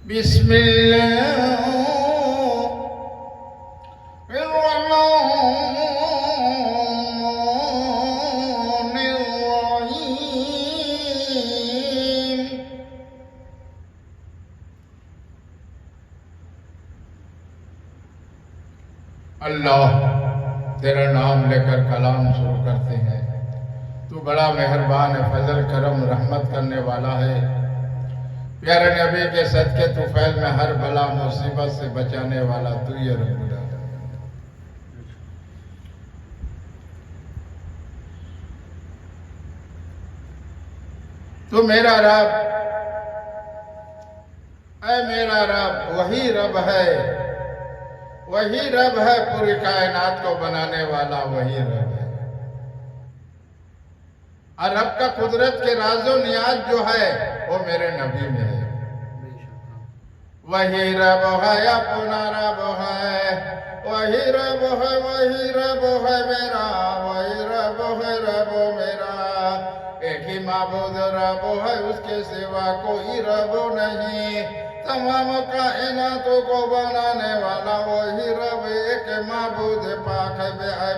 बिस्मिल्लाहिर्रहमानिर्रहीम। अल्लाह, तेरा नाम लेकर कलाम शुरू करते हैं। तू बड़ा मेहरबान है, फजल करम रहमत करने वाला है। प्यारे नबी के सदके तुफैल में हर बला मुसीबत से बचाने वाला तू ही रब्बुल आलमीन। तो मेरा रब, ऐ मेरा रब, वही रब है, वही रब है, पूरी कायनात को बनाने वाला वही रब है। और रब का कुदरत के राजो नियाज जो है वो मेरे नबी में है। वही रब है, अपना रब है, वही रब है, वही रब है मेरा, वही रब है रब मेरा। एक ही माबूद रब है, उसके सिवा कोई रब नहीं। तमाम कायनातों को बनाने वाला वही रब, एक माबूद पाक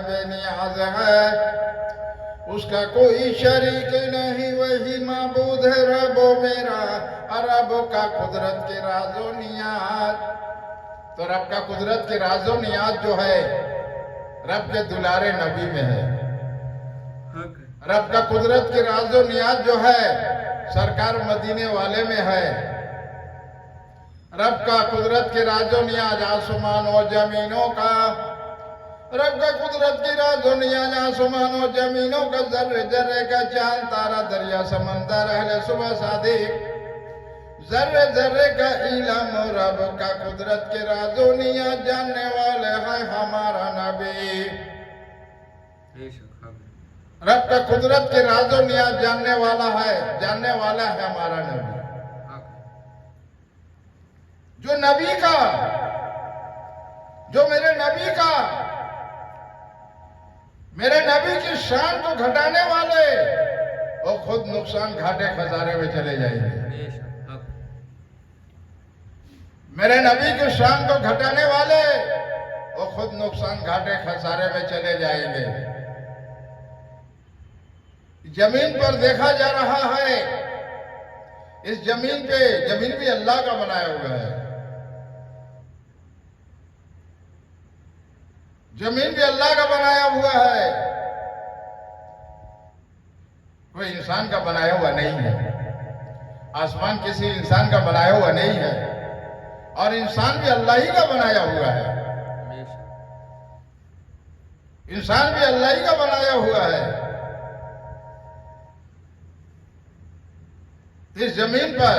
बेनियाज है, उसका कोई शरीक नहीं। वही माबूद है रबो मेरा, रब का कुदरत के राजो नियाज। तो रब का कुदरत के राजो नियाज जो है रब के दुलारे नबी में है। रब का कुदरत के राजो नियाज जो है सरकार मदीने वाले में है। रब का कुदरत के राजो नियाज आसमान और जमीनों का, रब का कुदरत की राजो नियाज आसमानों जमीनों का, जर्रे जर्रे का चांद तारा दरिया समंदर अहले सुबह सादिक, जर्रे जर्रे का इल्म। रब का कुदरत के राजो नियाज जानने वाले है हमारा नबी। रब का कुदरत के राजो नियाज जानने वाला है हमारा नबी। जो नबी का, जो मेरे नबी का, मेरे नबी की शान को घटाने वाले वो खुद नुकसान घाटे खसारे में चले जाएंगे। मेरे नबी की शान को घटाने वाले वो खुद नुकसान घाटे खसारे में चले जाएंगे। जमीन पर देखा जा रहा है, इस जमीन भी अल्लाह का बनाया हुआ है। जमीन भी अल्लाह का बनाया हुआ है, कोई इंसान का बनाया हुआ नहीं है। आसमान किसी इंसान का बनाया हुआ नहीं है, और इंसान भी अल्लाह ही का बनाया हुआ है। इंसान भी अल्लाह ही का बनाया हुआ है। इस जमीन पर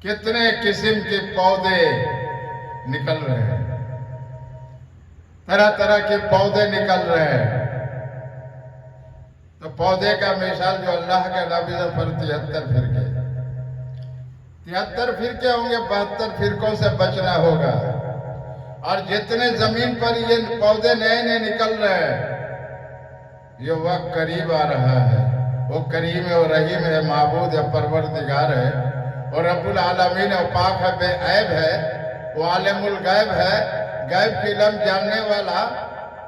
कितने किस्म के पौधे निकल रहे हैं, तरह तरह के पौधे निकल रहे हैं। तो पौधे का मिसाल जो अल्लाह के नबी पर 73 फिरके, 73 फिरके होंगे, 72 फिरकों से बचना होगा। और जितने जमीन पर ये पौधे नए नए निकल रहे हैं, ये वक्त करीब आ रहा है। वो करीम है, वो रहीम है, माबूद है, परवरदिगार है, और रब्बुल आलमीन है, पाक है, बेऐब है, वो आलिमुल गैब है। गैब के इल्म जानने वाला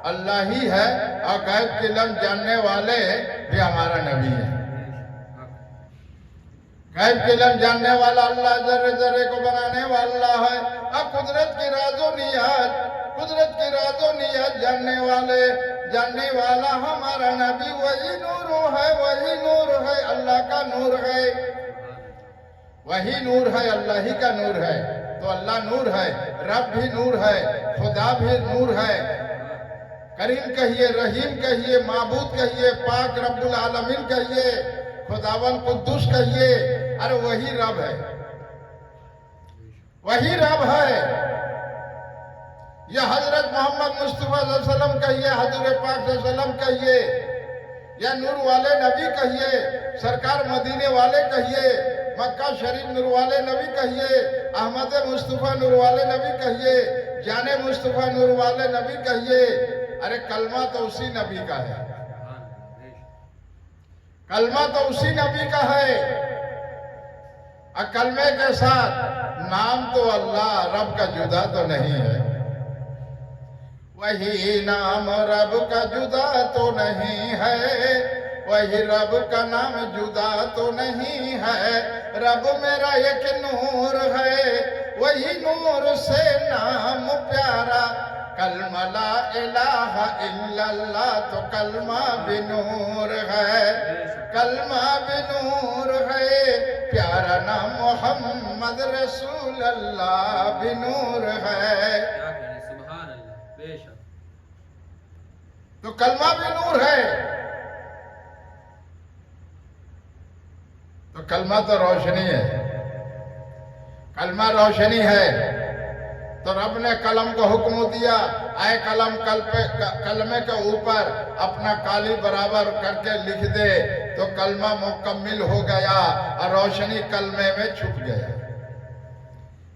अल्लाह ही है, और गैब के इल्म जानने वाले भी हमारा नबी है। गैब के इल्म जानने वाला अल्लाह, जर्रे जर्रे को बनाने वाला है। अब कुदरत की राजो नियाज, कुदरत की राजो नियाज जानने वाला हमारा नबी। वही नूर है, वही नूर है, अल्लाह का नूर है। वही नूर है, अल्लाह ही का नूर है। तो अल्लाह नूर है, रब भी नूर है, खुदा भी नूर है। करीम कहिए, रहीम कहिए, माबूद कहिए, पाक रब्बुल आलमीन कहिए, खुदावन कुद्दूस कहिए। अरे वही रब है, वही रब है। या हजरत मोहम्मद मुस्तफा सल्लल्लाहु अलैहि वसल्लम कहिए, हजूर पाक सल्लल्लाहु अलैहि वसल्लम कहिए, या नूर वाले नबी कहिए, सरकार मदीने वाले कहिए, मक्का शरीफ नूर वाले नबी कहिए, अहमद मुस्तफा नूर वाले नबी कहिए, जाने मुस्तफा नूर वाले नबी कहिए। अरे कलमा तो उसी नबी का है, कलमा तो उसी नबी का है। कलमे के साथ नाम तो अल्लाह रब का जुदा तो नहीं है, वही नाम रब का जुदा तो नहीं है, वही रब का नाम जुदा तो नहीं है। रब मेरा एक नूर है, वही नूर से नाम प्यारा। कलमा ला इलाहा इल्लल्लाह तो कलमा भी नूर है, कलमा भी नूर है। प्यारा नाम मोहम्मद रसूल अल्लाह भी नूर है। सुभान अल्लाह, बेशक। तो कलमा भी नूर है, तो कलमा तो रोशनी है, कलमा रोशनी है। तो रब ने कलम को हुक्म दिया, आए कलम कलमे के ऊपर अपना काली बराबर करके लिख दे, तो कलमा मुकम्मिल हो गया और रोशनी कलमे में छुप गया।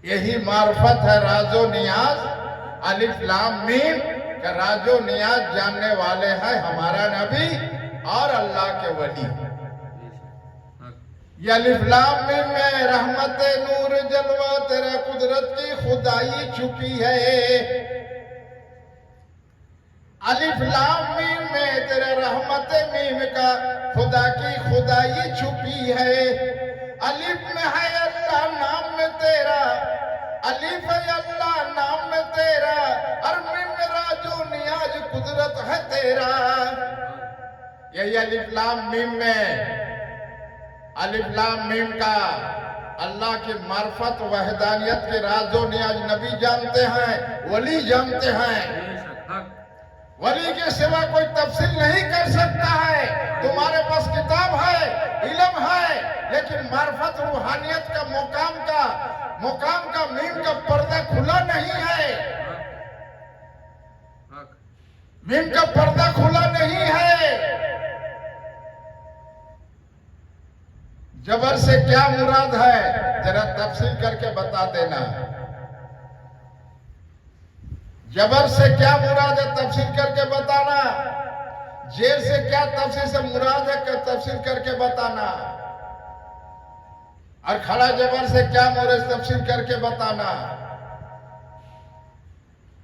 यही मार्फत है राजो नियाज अलिफ लाम मीम का। राजो नियाज जानने वाले हैं हमारा नबी और अल्लाह के वली। ये अलिफ लाम मीम में रहमत नूर जलवा तेरा कुदरत की खुदाई छुपी है। अलिफ लाम मीम में तेरे रहमत मीम का खुदा की खुदाई छुपी है। अलिफ में है अल्लाह नाम में तेरा, अलिफ है अल्लाह नाम में तेरा, और मीम में राजो नियाज कुदरत है तेरा। यही अलिफ लाम मीम में, अलिफ लाम मीम का अल्लाह की मार्फत वहदानियत के राजो नियाज नबी जानते हैं, वली जानते हैं। वली के सिवा कोई तफसील नहीं कर सकता है। तुम्हारे पास किताब है, इल्म है, लेकिन मार्फत रूहानियत का मुकाम का मीम का पर्दा खुला नहीं है। मीम का पर्दा खुला नहीं है। जबर से क्या मुराद है जरा तफसील करके बता देना। जबर से क्या मुराद है तफसील करके बताना। जेल से क्या तफसील से मुराद है तफसील करके बताना। और खड़ा जबर से क्या मुराद तफसील करके बताना।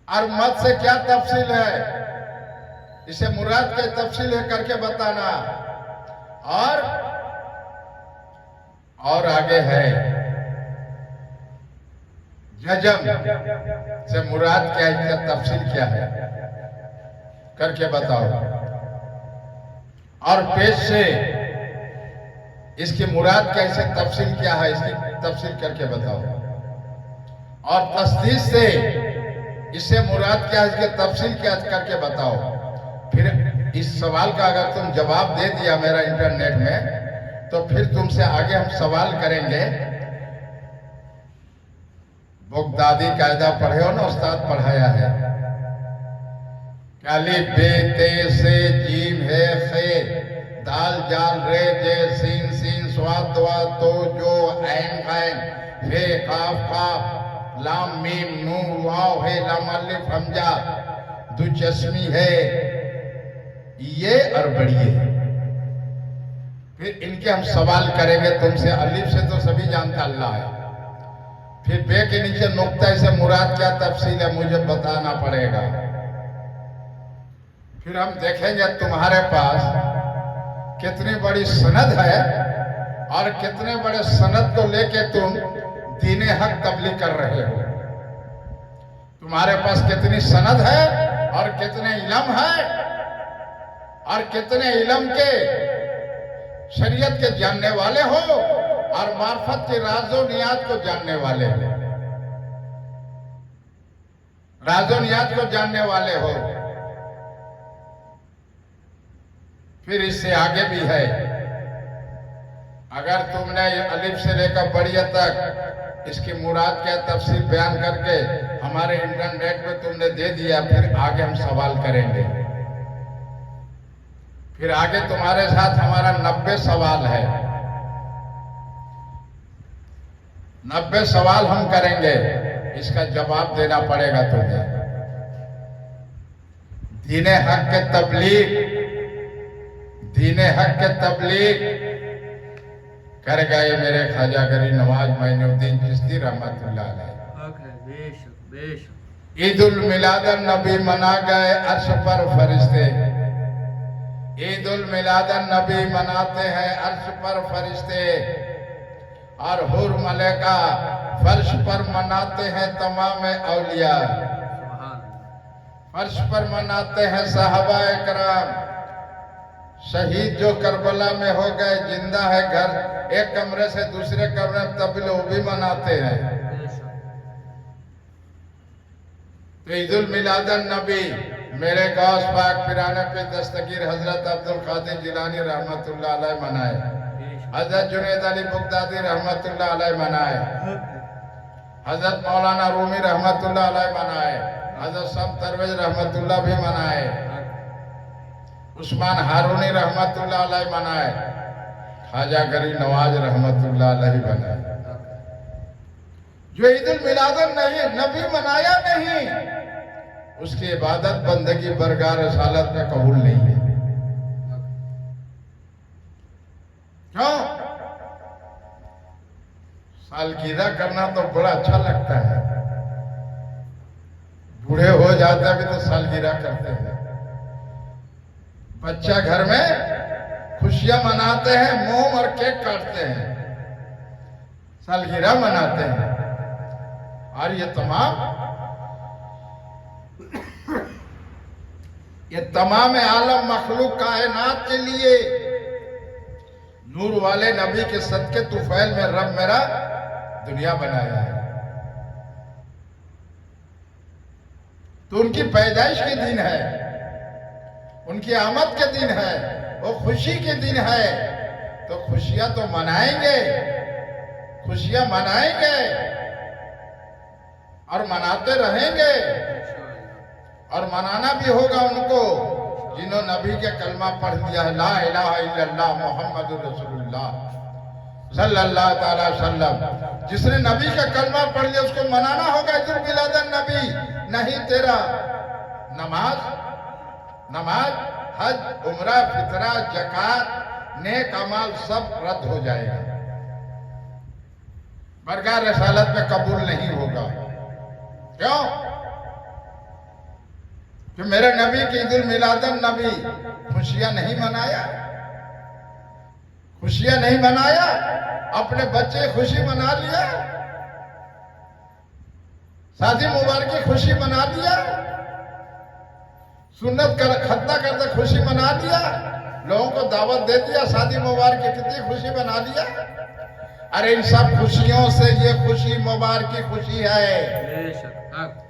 और मत से क्या तफसील है, इसे मुराद के तफसील है करके बताना। और आगे है जजम से मुराद क्या है, इसका तफसील क्या है करके बताओ। और पेश से इसकी मुराद क्या, इसे तफसील क्या है, इसकी तफसील करके बताओ। और तस्दीक से इससे मुराद क्या है, इसके तफसील क्या करके बताओ। फिर इस सवाल का अगर तुम जवाब दे दिया मेरा इंटरनेट में, तो फिर तुमसे आगे हम सवाल करेंगे। बगदादी कायदा पढ़े हो ना, उस्ताद पढ़ाया है। अलिफ बे ते से जीम है खे, दाल जाल रे जे सीन सीन स्वाद दुआ तो जो ऐन गैन फे काफ काफ लाम मीम नून वाव है लाम अलिफ हमजा दो चश्मी है ये अरबड़िए। फिर इनके हम सवाल करेंगे तुमसे। अलिफ से तो सभी जानता अल्लाह है, फिर बे के नीचे नुक्ता से मुराद क्या तफसील है मुझे बताना पड़ेगा। फिर हम देखेंगे तुम्हारे पास कितनी बड़ी सनद है और कितने बड़े सनद को लेके तुम दीने हक तबलीग कर रहे हो। तुम्हारे पास कितनी सनद है और कितने इल्म है और कितने इल्म के शरीयत के जानने वाले हो और मार्फत के राजो नियात को जानने वाले हो, राजो नियात को जानने वाले हो। फिर इससे आगे भी है, अगर तुमने अलिफ से लेकर बड़िया तक इसकी मुराद क्या तफसील बयान करके हमारे इंटरनेट पे तुमने दे दिया, फिर आगे हम सवाल करेंगे। फिर आगे तुम्हारे साथ हमारा 90 सवाल है, 90 सवाल हम करेंगे, इसका जवाब देना पड़ेगा तुम्हें। दीने हक के तबलीग, दीने हक के तबलीग कर गए मेरे ख्वाजा गरीब नवाज मोइनुद्दीन चिश्ती रहमतुल्लाह अलैह। हक है, बेशक बेशक। ईद उल मिलादन नबी मना गए अर्श पर फरिश्ते। ईद उल मिलादन नबी मनाते हैं अर्श पर फरिश्ते, और हुर मलेका फर्श पर मनाते हैं तमाम औलिया। सुभान अल्लाह। फर्श पर मनाते हैं सहाबा इकराम। शहीद जो करबला में हो गए, जिंदा है, घर एक कमरे से दूसरे कमरे में तबले वो भी मनाते हैं। बेशक। तो ईदुल मिलादन नबी मेरे गौस पाक पिराने पे दस्तगीर हजरत अब्दुल कादिर जिलानी रहमतुल्लाह अलैह मनाए, बेशक। हजरत जुनैद अली बगदादी रहमतुल्लाह अलैह मनाए, हक है। हजरत मौलाना रूमी रहमतुल्लाह अलैह मनाए, हजरत सम तरवेज रहमतुल्लाह भी मनाए, हक। उस्मान हारूनी रहमतुल्लाह अलैह मनाए, ख्वाजा गरीब नवाज रहमतुल्लाह अलैह बनाए। जो ईदुल मिलादन नहीं नबी मनाया नहीं, उसकी इबादत बंदगी बरगाह रसालत में कबूल नहीं है। क्यों? सालगिरह करना तो बड़ा अच्छा लगता है, बूढ़े हो जाते भी तो सालगिरह करते हैं। बच्चा घर में खुशियां मनाते हैं, मोम और केक काटते हैं, सालगिरह मनाते हैं। और ये तमाम आलम मखलूक कायनात के लिए नूर वाले नबी के सदके तुफैल में रब मेरा दुनिया बनाया है। तो उनकी पैदाइश के दिन है, उनकी आमद के दिन है, वो खुशी के दिन है। तो खुशियां तो मनाएंगे, खुशियां मनाएंगे और मनाते रहेंगे, और मनाना भी होगा उनको जिन्होंने नबी के कलमा पढ़ दिया है, ला इलाहा इल्लल्लाह मुहम्मदुर रसूलुल्लाह सल्लल्लाहु अलैहि वसल्लम। जिसने नबी का कलमा पढ़ लिया उसको मनाना होगा ईदुल मिलादन नबी। नहीं तेरा नमाज, हज, उम्रा, फितरा, ज़कात, नेक अमाल सब रद्द हो जाएगा, बरगाह रसालत में कबूल नहीं होगा। क्यों? कि मेरे नबी की ईदुल मिलादन नबी खुशियां नहीं मनाया, खुशियां नहीं मनाया, अपने बच्चे खुशी मना लिया, शादी मुबारक की खुशी मना लिया, सुन्नत खतना करते खुशी मना लिया, लोगों को दावत दे दिया, शादी मुबारक की कितनी खुशी मना लिया। अरे इन सब खुशियों से ये खुशी मुबारक की खुशी है, बेशक। हक।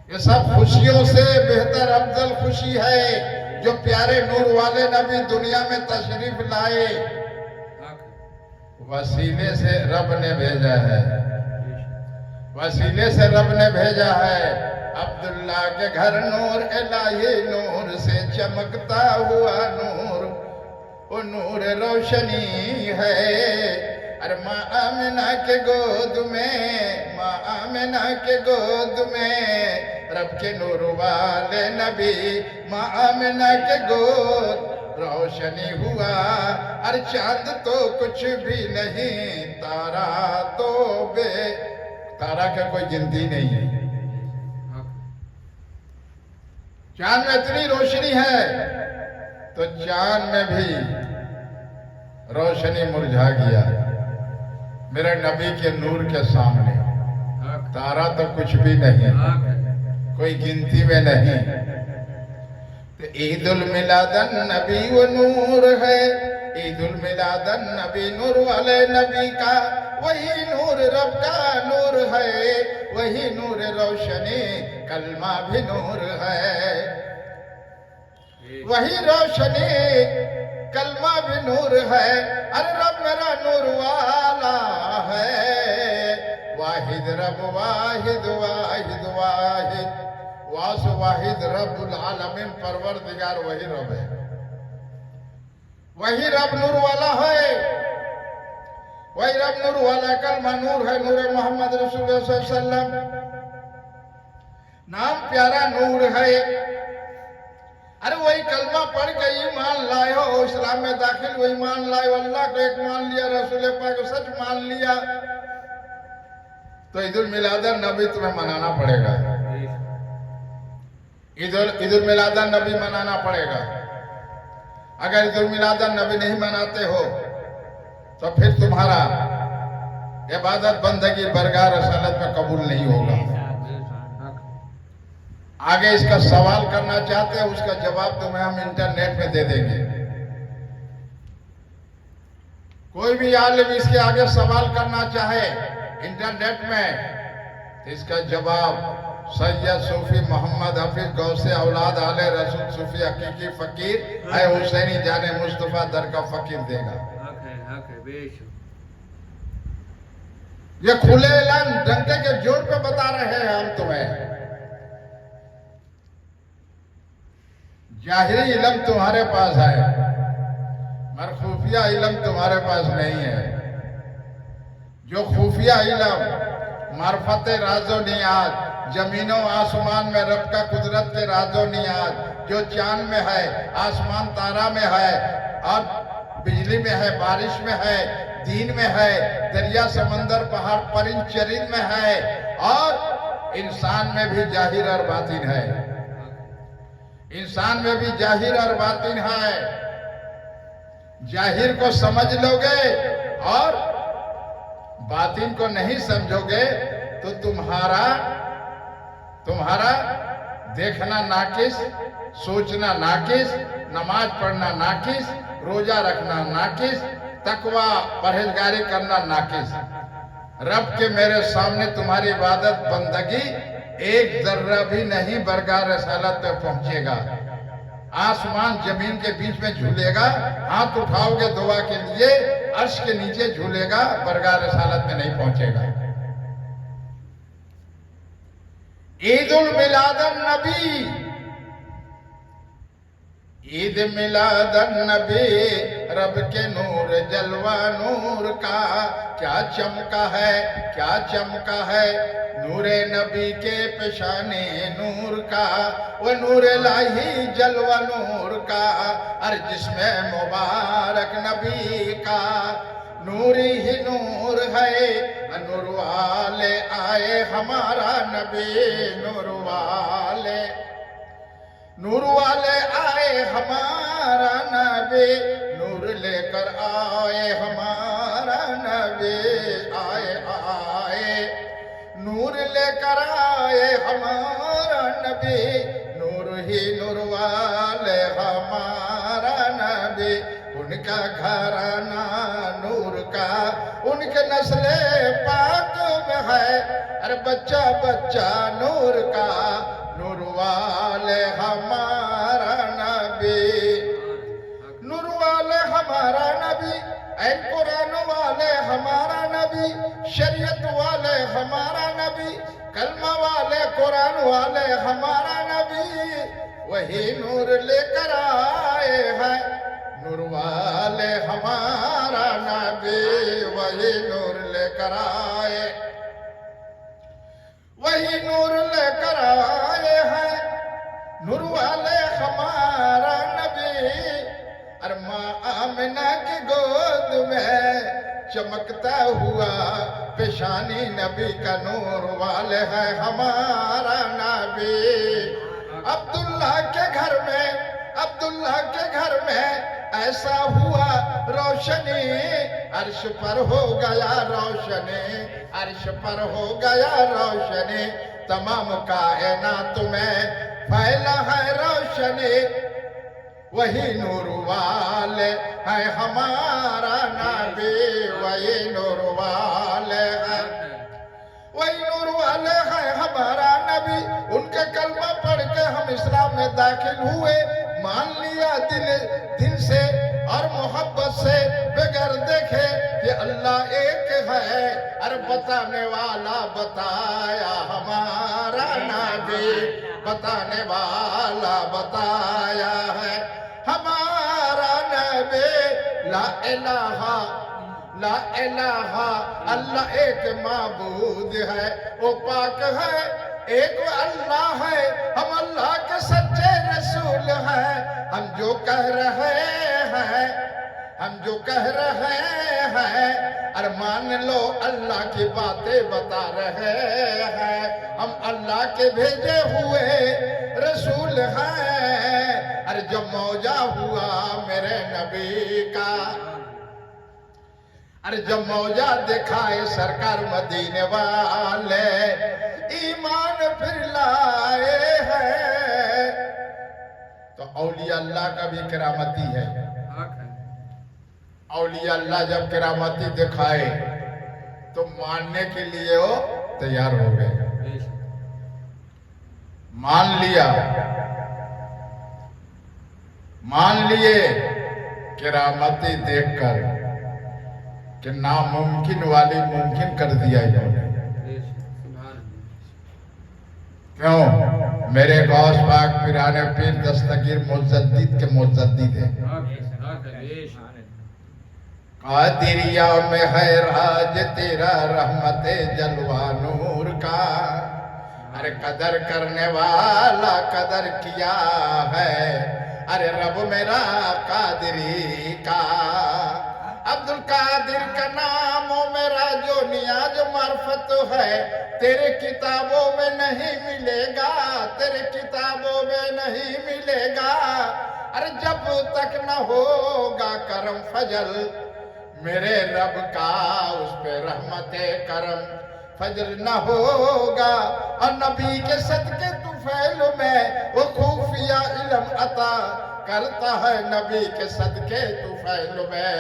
ये सब खुशियों से बेहतर अफजल खुशी है जो प्यारे नूर वाले नबी दुनिया में तशरीफ लाए। हक। वसीले से रब ने भेजा है, बेशक। वसीले से रब ने भेजा है। अब्दुल्ला के घर नूर इलाही नूर से चमकता हुआ नूर, वो नूर रोशनी है। अरे माँ आमिना के गोद में, माँ आमिना के गोद में रब के नूर वाले नबी, माँ आमिना के गोद रोशनी हुआ। अरे चांद तो कुछ भी नहीं, तारा तो तारा का कोई गिनती नहीं है। हक। चांद में इतनी रोशनी है तो चांद में भी रोशनी मुरझा गया मेरे नबी के नूर के सामने। हक। तारा तो कुछ भी नहीं, हक है। कोई गिनती में नहीं। तो ईदुल मिलादन नबी वो नूर है, ईदुल मिलादन नबी नूर वाले नबी का, वही नूर रब का नूर है, वही नूर रोशनी कलमा भी नूर है, वही रोशनी कलमा भी नूर है। अरे रब मेरा नूर वाला है, वाहिद रब वाहिद वाहिद वाहिद वास वाहिद रब्बुल आलमीन परवरदिगार वही रब है, वही रब नूर वाला है, वही रब नूर वाला कलमा नूर है, नूर मोहम्मद रसूलुल्लाह सल्लल्लाहु अलैहि वसल्लम। नाम प्यारा नूर है, अरे वही कलमा पढ़ के ईमान लाए हो, इस्लाम में दाखिल हुए, ईमान लाए, अल्लाह को एक मान लिया, रसूल पाक को सच मान लिया, तो ईद उल मिलादन नबी तुम्हें मनाना पड़ेगा। ईद उल मिलादन नबी मनाना पड़ेगा। अगर ईद उल मिलादन नबी नहीं मनाते हो तो फिर तुम्हारा इबादत बंदगी बरगाह रसालत में कबूल नहीं होगा। आगे इसका सवाल करना चाहते हैं, उसका जवाब तुम्हें हम इंटरनेट में दे देंगे। कोई भी आलिम इसके आगे सवाल करना चाहे इंटरनेट में, तो इसका जवाब सैयद सूफी मोहम्मद हफीज गौसे औलाद आले रसूल सूफी हकीकी फकीर है हुसैनी जाने मुस्तफा दर का फकीर देगा। ये खुले ऐलान डंके के जोर पे बता रहे हैं हम तुम्हें। जाहिरी इल्म तुम्हारे पास है, मगर खुफिया इल्म तुम्हारे पास नहीं है। जो खुफिया इल्म मार्फत राजो नियाज, जमीनों आसमान में रब का कुदरत के राजो नियाज, जो चांद में है, आसमान तारा में है, और बिजली में है, बारिश में है, दीन में है, दरिया समंदर पहाड़ परिंद चरिंद में है, और इंसान में भी जाहिर और बातिन है। इंसान में भी जाहिर और बातिन है। जाहिर को समझ लोगे और बातिन को नहीं समझोगे तो तुम्हारा देखना नाकिस, सोचना नाकिस, नमाज पढ़ना नाकिस, रोजा रखना नाकिस, तकवा परहेजगारी करना नाकिस। रब के मेरे सामने तुम्हारी इबादत बंदगी एक जर्रा भी नहीं बरगाह रसालत पे पहुंचेगा। आसमान जमीन के बीच में झूलेगा, हाथ उठाओगे दुआ के लिए, अर्श के नीचे झूलेगा, बरगाह रसालत में नहीं पहुंचेगा। ईद उल मिलादन नबी, ईद मिलादन नबी, रब के नूर जलवा नूर का क्या चमका है, क्या चमका है, नूरे नबी के पेशाने नूर का, वो नूर लाही जलवा नूर का, अर जिसमें मुबारक नबी का नूरी ही नूर है। नूर वाले आए हमारा नबी, नूर वाले आए हमारा नबी, नूर लेकर आए हमारा नबी, आए नूर लेकर आए हमारा नबी, नूर ही नूर वाले हमारा नबी, उनका घराना नूर का, उनके नस्ले पाक में है, अरे बच्चा बच्चा नूर का, नूर वाले हमारा नबी, नूर वाले हमारा नबी, ऐ कुरान वाले हमारा नबी, शरीयत वाले हमारा नबी, कलमा वाले कुरान वाले हमारा नबी, वही नूर लेकर आए हैं, नूर वाले हमारा नबी, वही नूर लेकर आए, वही नूर लेकर आए हैं, नूर वाले हमारा नबी। और माँ आमिना की गोद में चमकता हुआ पेशानी नबी का, नूर वाले है हमारा नबी। अब्दुल्ला के घर में ऐसा हुआ रोशनी, अर्श पर हो गया रोशनी, अर्श पर हो गया रोशनी, तमाम कायनात में फैला है रोशनी, वही नूर वाले है हमारा नबी, वही नूर वाले है, वही नूर वाले है हमारा नबी। उनके कलमा पढ़ के हम इस्लाम में दाखिल हुए, मान लिया दिल से और मोहब्बत से, बगैर देखे कि अल्लाह एक है। अरे बताने वाला बताया हमारा नबी, बताने वाला बताया है हमारा नबी। ला इलाहा अल्लाह एक माबूद है, वो पाक है, एक अल्लाह है, हम अल्लाह के सच्चे रसूल रसूल है। हम जो कह रहे हैं, हम जो कह रहे हैं, अरे मान लो अल्लाह की बातें बता रहे हैं। हम अल्लाह के भेजे हुए रसूल हैं। अरे जब मौजा हुआ मेरे नबी का, अरे जब मौजा दिखाए सरकार मदीने वाले, ईमान फिर लाए हैं। तो औलिया अल्लाह का भी करामती है। हक है। औलिया अल्लाह जब करामती दिखाए तो मानने के लिए वो तैयार हो गए। बेशक। मान लिए करामती देखकर कि नामुमकिन वाली मुमकिन कर दिया इन्होंने। बेशक। सुभान अल्लाह। क्यों? मेरे गौस पाक पिराने पीर दस्तगीर मुजद्दिद के मुजद्दिद है। हक है। हक है। बेशक। कादिरिया में है राज तेरा, रहमते जलवा नूर का। अरे कदर करने वाला कदर किया है, अरे रब मेरा कादिरी का। अब्दुल कादिर का नाम मेरा जो नियाज मार्फत है, तेरे किताबों में नहीं मिलेगा, तेरे किताबों में नहीं मिलेगा। अरे जब तक न होगा करम फजल मेरे रब का, उस पे रहमते करम फजल न होगा। और नबी के सदके तुफैल में वो खुफिया इल्म अता करता है, नबी के सदके तुफैल में।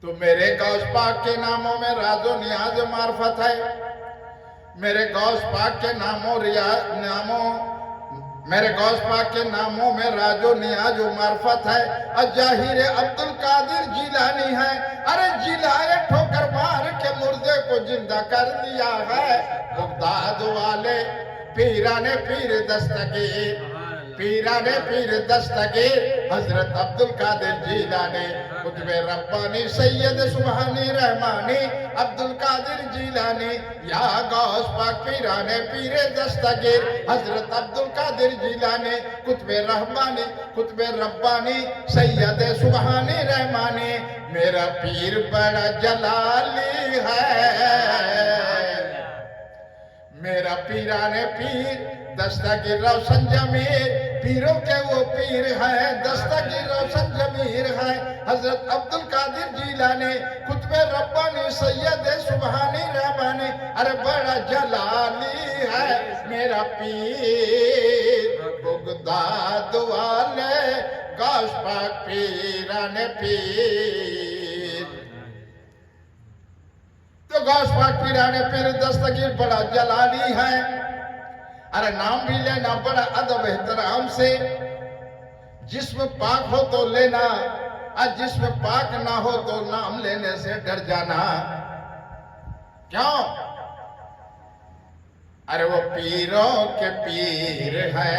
तो मेरे गौस पाक के नामों में राजो नियाज मार्फत है। मेरे गौस पाक के मेरे गौस पाक के नामों में राजो नियाज मार्फत है। और जाहिर अब्दुल कादिर जिलानी है। अरे जिलाए ठोकर मार के मुर्दे को जिंदा कर दिया है। बगदाद वाले पीराने पीर दस्तगीर, पीराने पीर दस्तगीर हजरत अब्दुल कादिर जिलानी, कुतुब रब्बानी सैयद सुबहानी रहमानी अब्दुल कादिर जिलानी। या गौस पाक पीराने पीर दस्तगीर हजरत अब्दुल कादिर जिलानी, कुतुब रब्बानी सैयद सुबहानी रहमानी। मेरा पीर बड़ा जलाली है, मेरा पीराने पीर दस्तगीर रोशन जमीर, पीरों के वो पीर है, दस्तगीर रोशन जमीर है हजरत अब्दुल कादिर जिलानी, कुतुब रब्बानी सैयद सुबहानी रहमानी। अरे बड़ा जलाली है मेरा पीर, बगदाद वाले गौस पाक पीराने पीर। तो गौस पाक पीराने पीर दस्तगीर बड़ा जलाली है। अरे नाम भी लेना बड़ा अदब एहतराम से। जिस्म पाक हो तो लेना, और जिस्म पाक ना हो तो नाम लेने से डर जाना। क्यों? अरे वो पीरों के पीर है,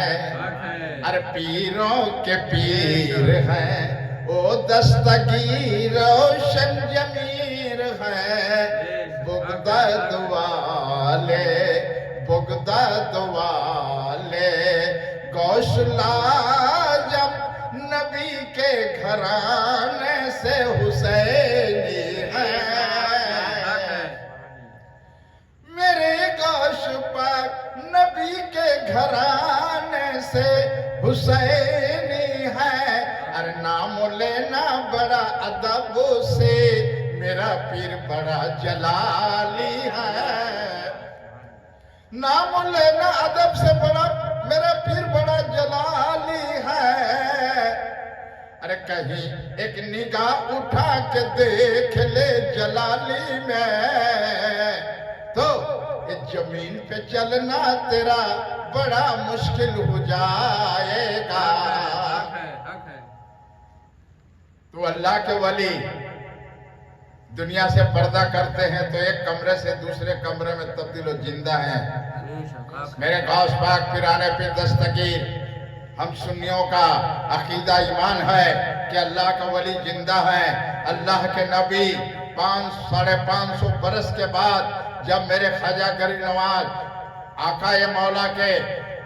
अरे पीरों के पीर है, वो दस्तगीर रोशन जमीर है। बगदाद वाले, बगदाद वाले गौसला जब नबी के घराने से हुसैनी है। मेरे गौश पाक नबी के घराने से हुसैनी है। अरे नाम लेना बड़ा अदब से, मेरा पीर बड़ा जलाली है। नाम लेना अदब से बड़ा, मेरा पीर बड़ा जलाली है। अरे कहीं एक निगाह उठा के देख ले जलाली में, तो इस जमीन पे चलना तेरा बड़ा मुश्किल हो जाएगा। तो अल्लाह के वली दुनिया से पर्दा करते हैं तो एक कमरे से दूसरे कमरे में तब्दील हो जिंदा हैं। मेरे गौस पाक पीराने पीर दस्तगीर, हम सुन्नियों का अकीदा ईमान है कि अल्लाह का वली जिंदा है। अल्लाह के नबी 500-550 बरस के बाद जब मेरे ख्वाजा गरीब नवाज आकाए मौला के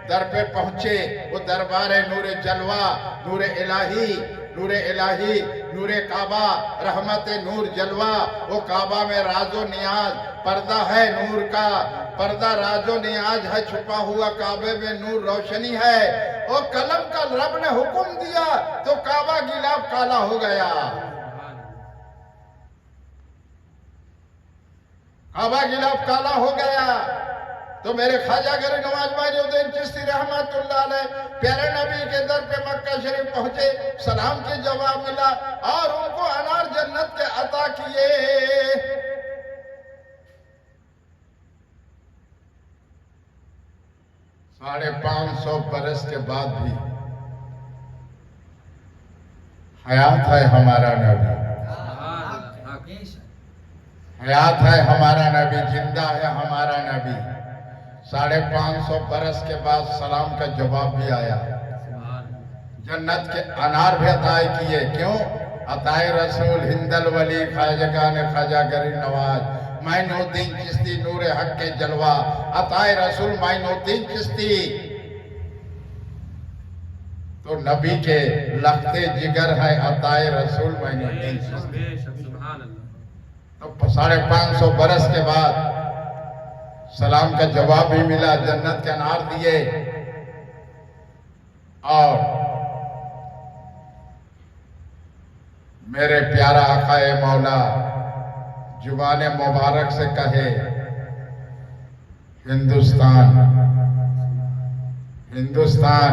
दर पे पहुंचे, वो दरबार नूर जलवा, नूर इलाही, नूर काबा, रहमत नूर जलवा। वो काबा में राजो नियाज, पर्दा है नूर का, पर्दा राजो नियाज है छुपा हुआ, काबे में नूर रोशनी है। वो कलम का रब ने हुक्म दिया तो काबा गिलाफ काला हो गया, काबा गिलाफ काला हो गया। तो मेरे ख्वाजा गरीब नवाज माइनुद्दीन चिश्ती रहमतुल्लाह अलैह प्यारे नबी के दर पे मक्का शरीफ पहुंचे, सलाम के जवाब मिला और उनको अनार जन्नत के अता किए। 550 बरस के बाद भी हयात है हमारा नबी, हयात है हमारा नबी, जिंदा है हमारा नबी। 550 बरस के बाद सलाम का जवाब भी आया, जन्नत के अनार भी अताए किए। क्यों? अताए रसूल हिंदल वली ख्वाजा ने ख्वाजा गरीब नवाज माइनुद्दीन चिश्ती नूर हक के जलवा, अताए रसूल माइनुद्दीन चिश्ती तो नबी के लखते जिगर है, अताए रसूल माइनुद्दीन चिश्ती। तो 550 बरस के बाद सलाम का जवाब भी मिला, जन्नत के अनार दिए। और मेरे प्यारा आकाए मौला जुबान मुबारक से कहे, हिंदुस्तान, हिंदुस्तान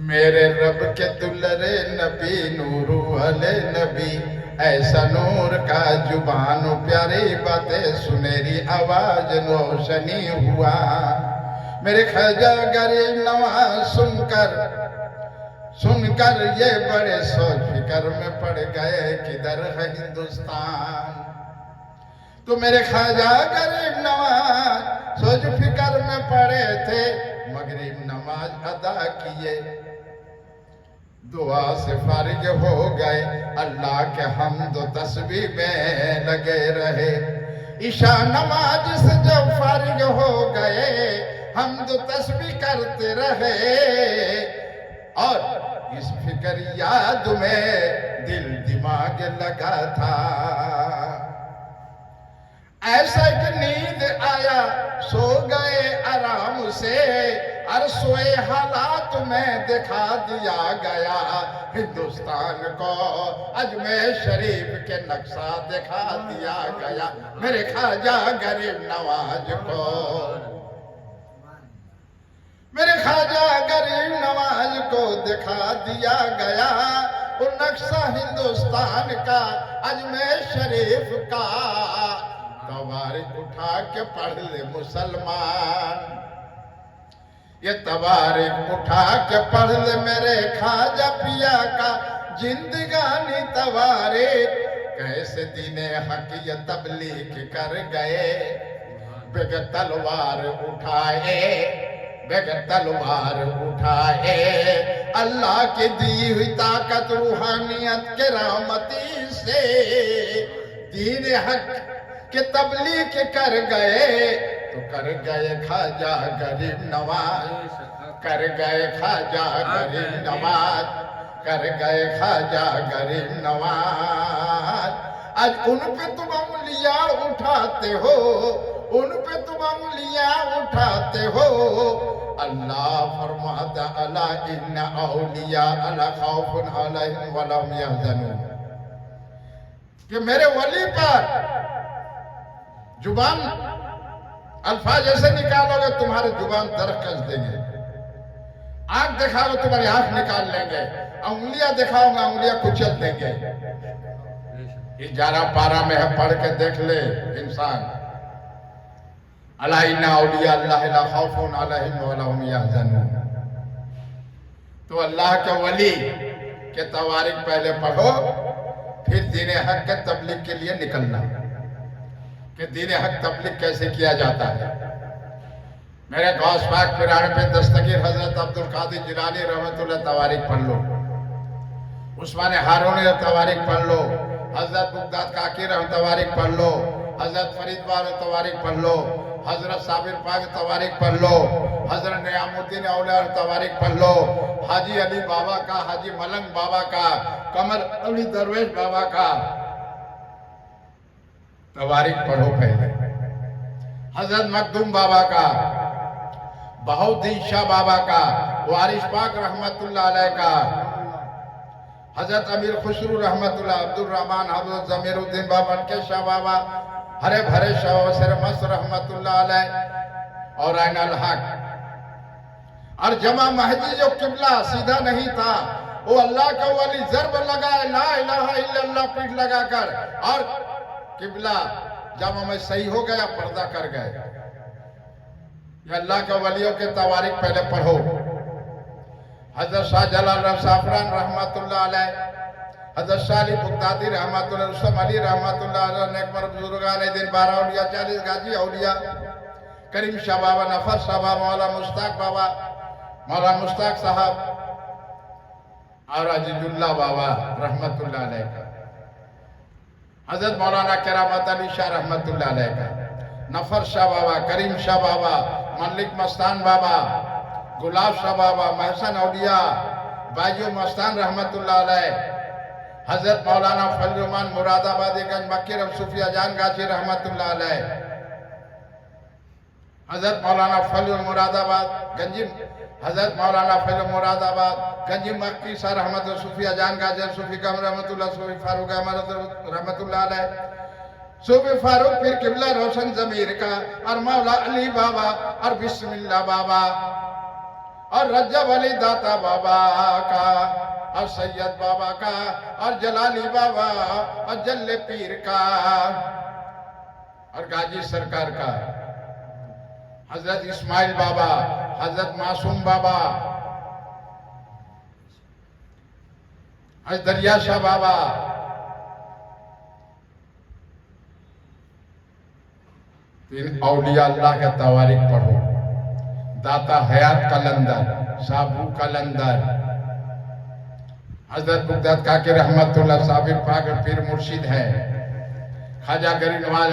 मेरे रब के दुल्हरे नबी, नूरू वाले नबी, ऐसा नूर का जुबान प्यारी बातें, सुनहरी आवाज रोशनी हुआ। मेरे ख्वाजा गरीब नवाज सुनकर ये बड़े सोच फिक्र में पड़ गए, किधर है हिंदुस्तान। तो मेरे ख्वाजा गरीब नवाज सोच फिक्र में पड़े थे, मगरिब नमाज अदा किए, दुआ से फारिग हो गए, अल्लाह के हमद तस्बीह में लगे रहे। ईशा नमाज से जब फारिग हो गए, हमद तस्बीह करते रहे। और इस फिक्र याद में दिल दिमाग लगा था, ऐसा कि नींद आया, सो गए आराम से, और सोए हालात में दिखा दिया गया हिंदुस्तान को, अजमेर शरीफ के नक्शा दिखा दिया गया मेरे ख्वाजा गरीब नवाज को, मेरे ख्वाजा गरीब नवाज को दिखा दिया गया वो नक्शा हिंदुस्तान का, अजमेर शरीफ का। तवारीख उठा के पढ़ ले मुसलमान, ये तवारीख उठा के पढ़ ले मेरे ख्वाजा पिया का जिंदगानी तवारीख। कैसे दीने हक ये तबलीग कर गए, बेग तलवार उठाए, बेग तलवार उठाए, अल्लाह की दी हुई ताकत रूहानियत के रहमती से दीन हक के तबलीग कर गए। तो कर गए ख्वाजा गरीब नवाज, कर गए ख्वाजा गरीब नवाज, कर गए ख्वाजा गरीब नवाज। आज उन पे तुम उंगलियां उठाते हो, उन पे तुम उंगलियां उठाते हो। अल्लाह फरमाता अला इन्ना औलिया अला खौफुन अलैहिम वला हुम यहज़नून, कि मेरे वली पर जुबान अल्फाज ऐसे निकालोगे तुम्हारे जुबान दरकस देंगे, आंख दिखाओगे तुम्हारी आंख निकाल लेंगे, उंगलियां दिखाओगे उंगलियां कुचल देंगे। ये 11 पारा में है, पढ़ के देख ले इंसान। अला इन्ना औलिया अल्लाह ला खौफुन अलैहिम वला हुम यहज़नून। तो अल्लाह के वली के तवारीख पहले पढ़ो, फिर दीन हक के तबलीग के लिए निकलना कि दीन हक तबलीग कैसे किया जाता है। मेरे गौस पाक पिराने पे दस्तगीर हजरत अब्दुल कादिर जिलानी रहमतुल्लाह तवारीख पढ़ लो, उस्मान हारूनी तवारीख पढ़ लो, हजरत बुगदाद काकी रहमत तवारीख पढ़ लो, हजरत फरीद वाले तवारीख पढ़ लो, हजरत साबिर पाक तवारीख पढ़ लो, हजरत नियामुद्दीन औलिया तवारीख पढ़ लो, हाजी अली बाबा का, हाजी मलंग बाबा का, कमर अली दरवेश बाबा का तवारीख पढ़ो पहले। हजरत मखदूम बाबा का, बहाउद्दीन शाह बाबा का, वारिस पाक रहमतुल्लाह अलैह का, हजरत अमीर खुसरू रहमतुल्लाह, अब्दुल रहमान, हजरत जमीरुद्दीन बाबा के शाह बाबा, हरे भरे शाह सर मस्त रहमतुल्लाह अलैह और ऐनुल हक। और जमा महदी जो किबला सीधा नहीं था, वो अल्लाह का वली जर्ब लगाए ला इलाहा इल्लल्लाह पीठ लगाकर, और किबला जब हमें सही हो गया पर्दा कर गए। ये अल्लाह के वलियों के तवारीख पहले पढ़ो। हजरत शाह जलाल साफरान रहमतुल्लाह अलैह, हजरत शाह अली बुगदादी रहमतुल्लाह, रुस्तम अली रहमतुल्लाह अलैह, नेकमर बुजुर्गान दिन 12 औलिया, 40 गाजी औलिया, करीम शाह बाबा, नफर शाह बाबा, मौला मुश्ताक बाबा, मौला मुश्ताक साहब और अजीजुल्लाह बाबा रहमतुल्लाह अलैह का, हजरत मौलाना करामत अली शाह रहमतुल्लाह अलैह का, नफर शाह बाबा, करीम शाह बाबा, मलिक मस्तान बाबा, गुलाब शाह बाबा, महसन औलिया, बाजू मस्तान रहमतुल्लाह अलैह, हजरत मौलाना फजलुमान मुरादाबादी गंज मक्की सूफिया जान गाजी रहमतुल्लाह अलैह, हजरत मौलाना फजल मुरादाबाद गंजी, हजरत मौलाना फजल मुरादाबाद गंजी मक्की शाह रहमत सूफिया जान गाजी, सूफी कमर रहमतुल्लाह, सूफी फारूक अहमद रहमतुल्लाह अलैह, सूफी फारूक फिर किबला रोशन जमीर का, और मौला अली बाबा, और बिस्मिल्लाह बाबा, और रज्जब अली दाता बाबा का, और सैयद बाबा का, और जलाली बाबा, और जल्ले पीर का, और गाजी सरकार का, हजरत इस्माइल बाबा, हजरत मासूम बाबा, हजरत दरिया शाह बाबा, इन औलिया अल्लाह का तवारीख पढ़ो। दाता हयात कलंदर, साबू कलंदर, हजरत बुगदाद काके रहमतुल्लाह साबिर पाक पीर मुर्शिद है। ख्वाजा गरीब नवाज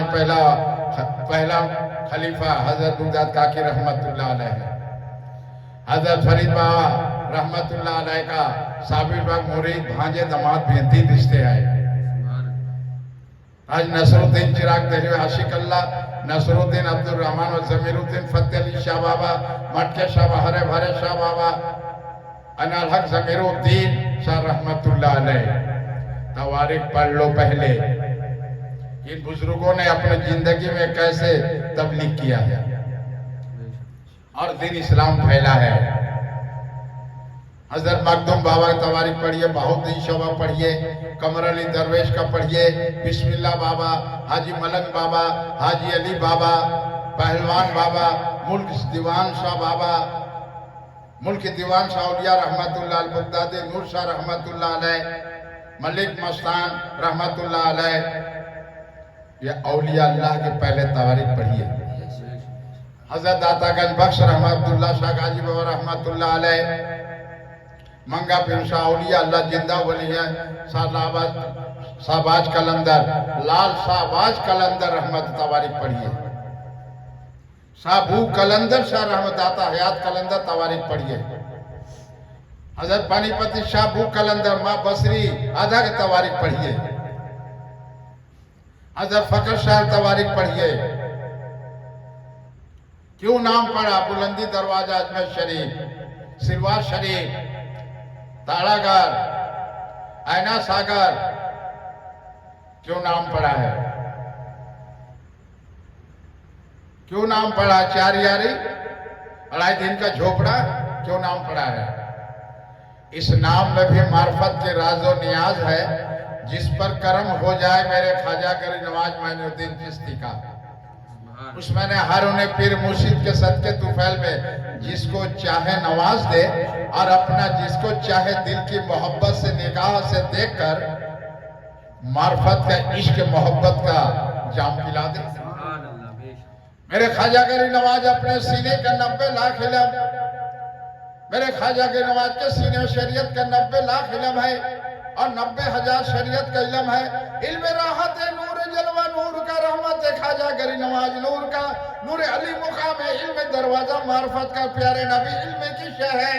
पहला खलीफा हजरत बुगदाद काके रहमतुल्लाह अलैह, हजरत फरीद बाबा रहमतुल्लाह अलैह का साबिर पाक मुरीद भांजे दमाद बेहती रिश्ते है। आज नसरुद्दीन चिराग दहली आशिक अल्लाह, नसरुद्दीन अब्दुल रहमान और जमीरुद्दीन फतेह अली शाह बाबा, मटके शाह हरे भरे शाह बाबा, ऐनुल हक जमीरुद्दीन शाह रहमतुल्लाह अलैह तवारीख पढ़ लो पहले। इन बुजुर्गों ने अपनी जिंदगी में कैसे तबलीग किया है और दिन इस्लाम फैला है। हजरत मखदूम बाबा की तवारीख पढ़िए, बहाउद्दीन शाह पढ़िए, कमर अली दरवेश का पढ़िए, बिस्मिल्लाह बाबा, हाजी मलंग बाबा, हाजी अली बाबा, पहलवान बाबा, मुल्क दीवान शाह बाबा, मुल्क दीवान शाह औलिया रहमतुल्लाह अलैह, बुगदादी नूर शाह रहमतुल्लाह अलैह, मलिक मस्तान रहमतुल्लाह अलैह। ये औलिया अल्लाह के पहले तवारीख पढ़िए। हजरत दातागंज बख्श रहमतुल्लाह शाह गाजी बाबा रहमतुल्लाह अलैह, मंगा पीर शाह औलिया अल्लाह जिंदा वली है, शाहबाज कलंदर, लाल शाहबाज कलंदर रहमत तवारीख पढ़िए। शाहबू कलंदर शाह रहमत दाता हयात कलंदर तवारीख पढ़िए। हजरत पानीपति शाहबू कलंदर माँ बसरी आधा के तवारीख पढ़िए। हजरत फकर शाह तवारीख पढ़िए। क्यों नाम पढ़ा? बुलंदी दरवाजा अजमेर शरीफ, सिलवार शरीफ, ताड़ागार, ऐना सागर, क्यों नाम पड़ा है? क्यों नाम पड़ा? चार यारी, अढ़ाई दिन का झोपड़ा, क्यों नाम पड़ा है? इस नाम में भी मार्फत के राजो नियाज है, जिस पर करम हो जाए मेरे ख्वाजा गरीब नवाज मोइनुद्दीन चिश्ती का। उसमें ने हर उन्हें पीर मुर्शिद के सदके तुफैल में जिसको चाहे नवाज दे, और अपना जिसको चाहे दिल की मोहब्बत से निगाह से देखकर मार्फत का इश्क मोहब्बत का जाम पिला दे। मेरे ख्वाजा गरीब नवाज अपने सीने का 90 लाख इल्म, मेरे ख्वाजा गरीब नवाज के सीने में शरीयत का 90 लाख इल्म है और 90,000 शरीयत का इल्म है। इल्म राहत नूर जलवा नूर का, रहमत ख्वाजा गरी नवाज नूर का, नूर अली मुकाम इल्म दरवाजा मार्फत का, प्यारे नबी इल्म की शह है,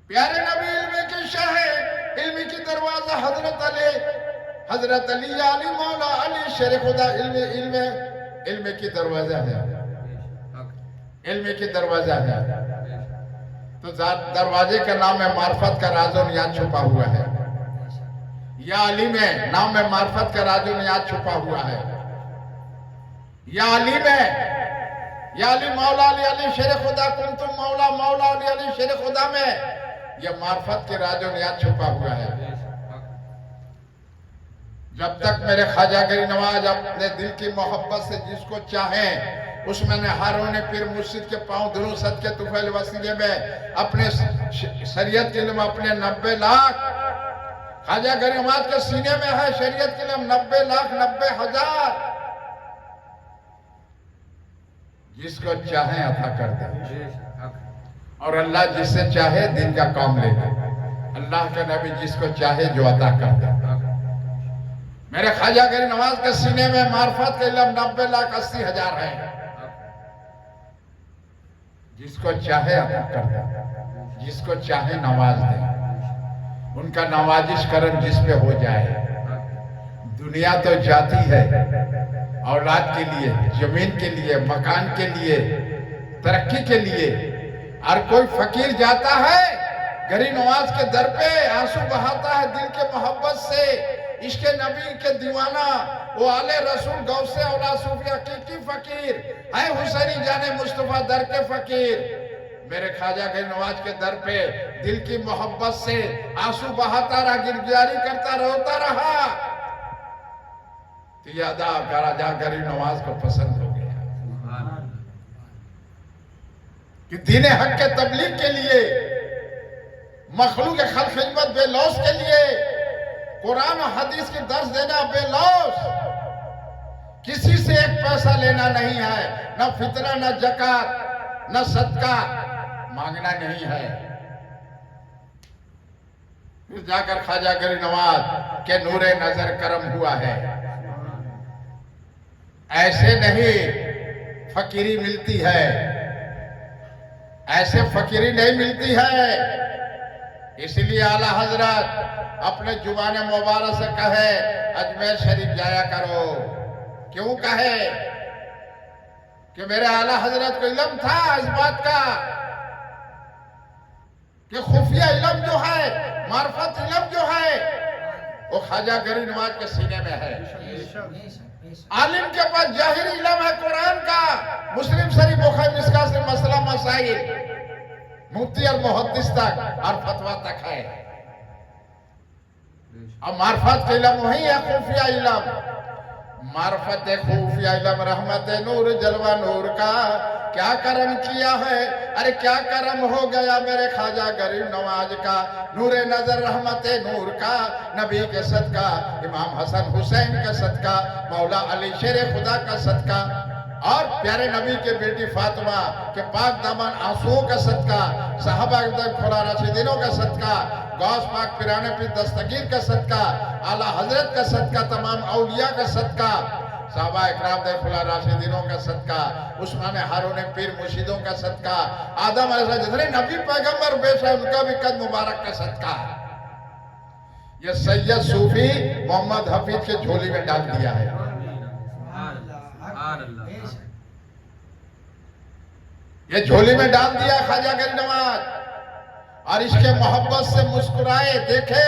प्यारे नबी इल्म की शह है, इल्म की दरवाजा हजरत अली अली मौला अली शेर खुदा इल्म की दरवाजा है, इल्म की दरवाजा है। तो दरवाजे का नाम है मार्फत का राजो नियाज छुपा हुआ है, या अली में नाम में मार्फत का राजो नियाज छुपा हुआ है, या अली में, या अली मौला अली अली शेर खुदा कुम तुम मौला मौला अली अली शेर खुदा में यह मार्फत के राजो नियाज छुपा हुआ है। जब तक मेरे ख्वाजा गरी नवाज अपने दिल की मोहब्बत से जिसको चाहें उसमें ने हारून पीर मुर्शिद के पांव धुलूं सदके तुफैल वसीले में अपने शरीयत के लिए अपने 90 लाख ख्वाजा गरी नवाज के सीने में है, शरीयत के लिए 90 लाख 90 हजार जिसको चाहे अता कर दे, और अल्लाह जिससे चाहे दिन का काम ले ले। अल्लाह के नबी जिसको चाहे जो अता कर दे। मेरे ख्वाजा गरी नवाज के सीने में मार्फत के इल्म 90 लाख 80 हजार है, जिसको चाहे अता कर दे, जिसको चाहे नवाज दे, उनका नवाजिश करम जिस पे हो जाए। दुनिया तो जाती है औलाद के लिए, जमीन के लिए, मकान के लिए, तरक्की के लिए, और कोई फकीर जाता है गरी नवाज के दर पे आंसू बहाता है दिल के मोहब्बत से, इसके नबी के दीवाना, वो आले रसूल गौसे औला सूफिया की फकीर है, हुसैनी जाने मुस्तफा दर के फकीर। मेरे ख्वाजा गरी नवाज के दर पे दिल की मोहब्बत से आंसू बहाता रहा, गिरगियारी करता रोता रहा, तो यादा ख्वाजा गरी नवाज को पसंद हो गया कि दीन हक के तबलीग के लिए, मखलूक खल खिदमत बेलौस के लिए कुरान और हदीस की दर्स देना बेलौस, किसी से एक पैसा लेना नहीं है, न फितना न जकात न सदका मांगना नहीं है। फिर जाकर ख्वाजा गरी नवाज के नूरे नजर करम हुआ है। ऐसे नहीं फकीरी मिलती है, ऐसे फकीरी नहीं मिलती है। इसलिए आला हजरत अपने जुबान मुबारक से कहे अजमेर शरीफ जाया करो। क्यों कहे? कि मेरे आला हजरत को इल्म था इस बात का कि खुफिया इल्म जो है, मार्फत इल्म जो है, वो ख्वाजा गरी नवाज के सीने में है। आलिम के पास जाहिरी इल्म है कुरान का, मुस्लिम शरीफ बुखारी मिस्का से मसला मसाइल, मुफ्ती और मुहद्दिस तक और फतवा तक है। अब मार्फत का इल्म वही है खुफिया इल्म, मार्फत खुफिया इल्म रहमत नूर जलवा नूर का क्या करम किया है, अरे क्या करम हो गया मेरे ख्वाजा गरीब नवाज का, नूरे नजर रहमत नूर का, नबी के सदका, इमाम हसन हुसैन का सदका, मौला अली शेर खुदा का सदका, और प्यारे नबी के बेटी फातिमा के पाक दामन आंसुओं का सदका, सहाबा खुला राशिदीनों का सदका, गौस पाक पिराने पीर दस्तगीर का सदका, आला हजरत का सदका, तमाम औलिया का सदका, साहबा इकराम खुला राशिदीनों का सदका, उस्मान हारून पीर मुर्शिदों का सदका, आदम अलैहिस्सलाम नबी पैगंबर बेशा उनका भी कद मुबारक का सदका, ये सैयद सूफी मोहम्मद हफीज के झोली में डाल दिया है। ये झोली में डाल दिया ख्वाजा गरी नवाज, और इसके मोहब्बत से मुस्कुराए देखे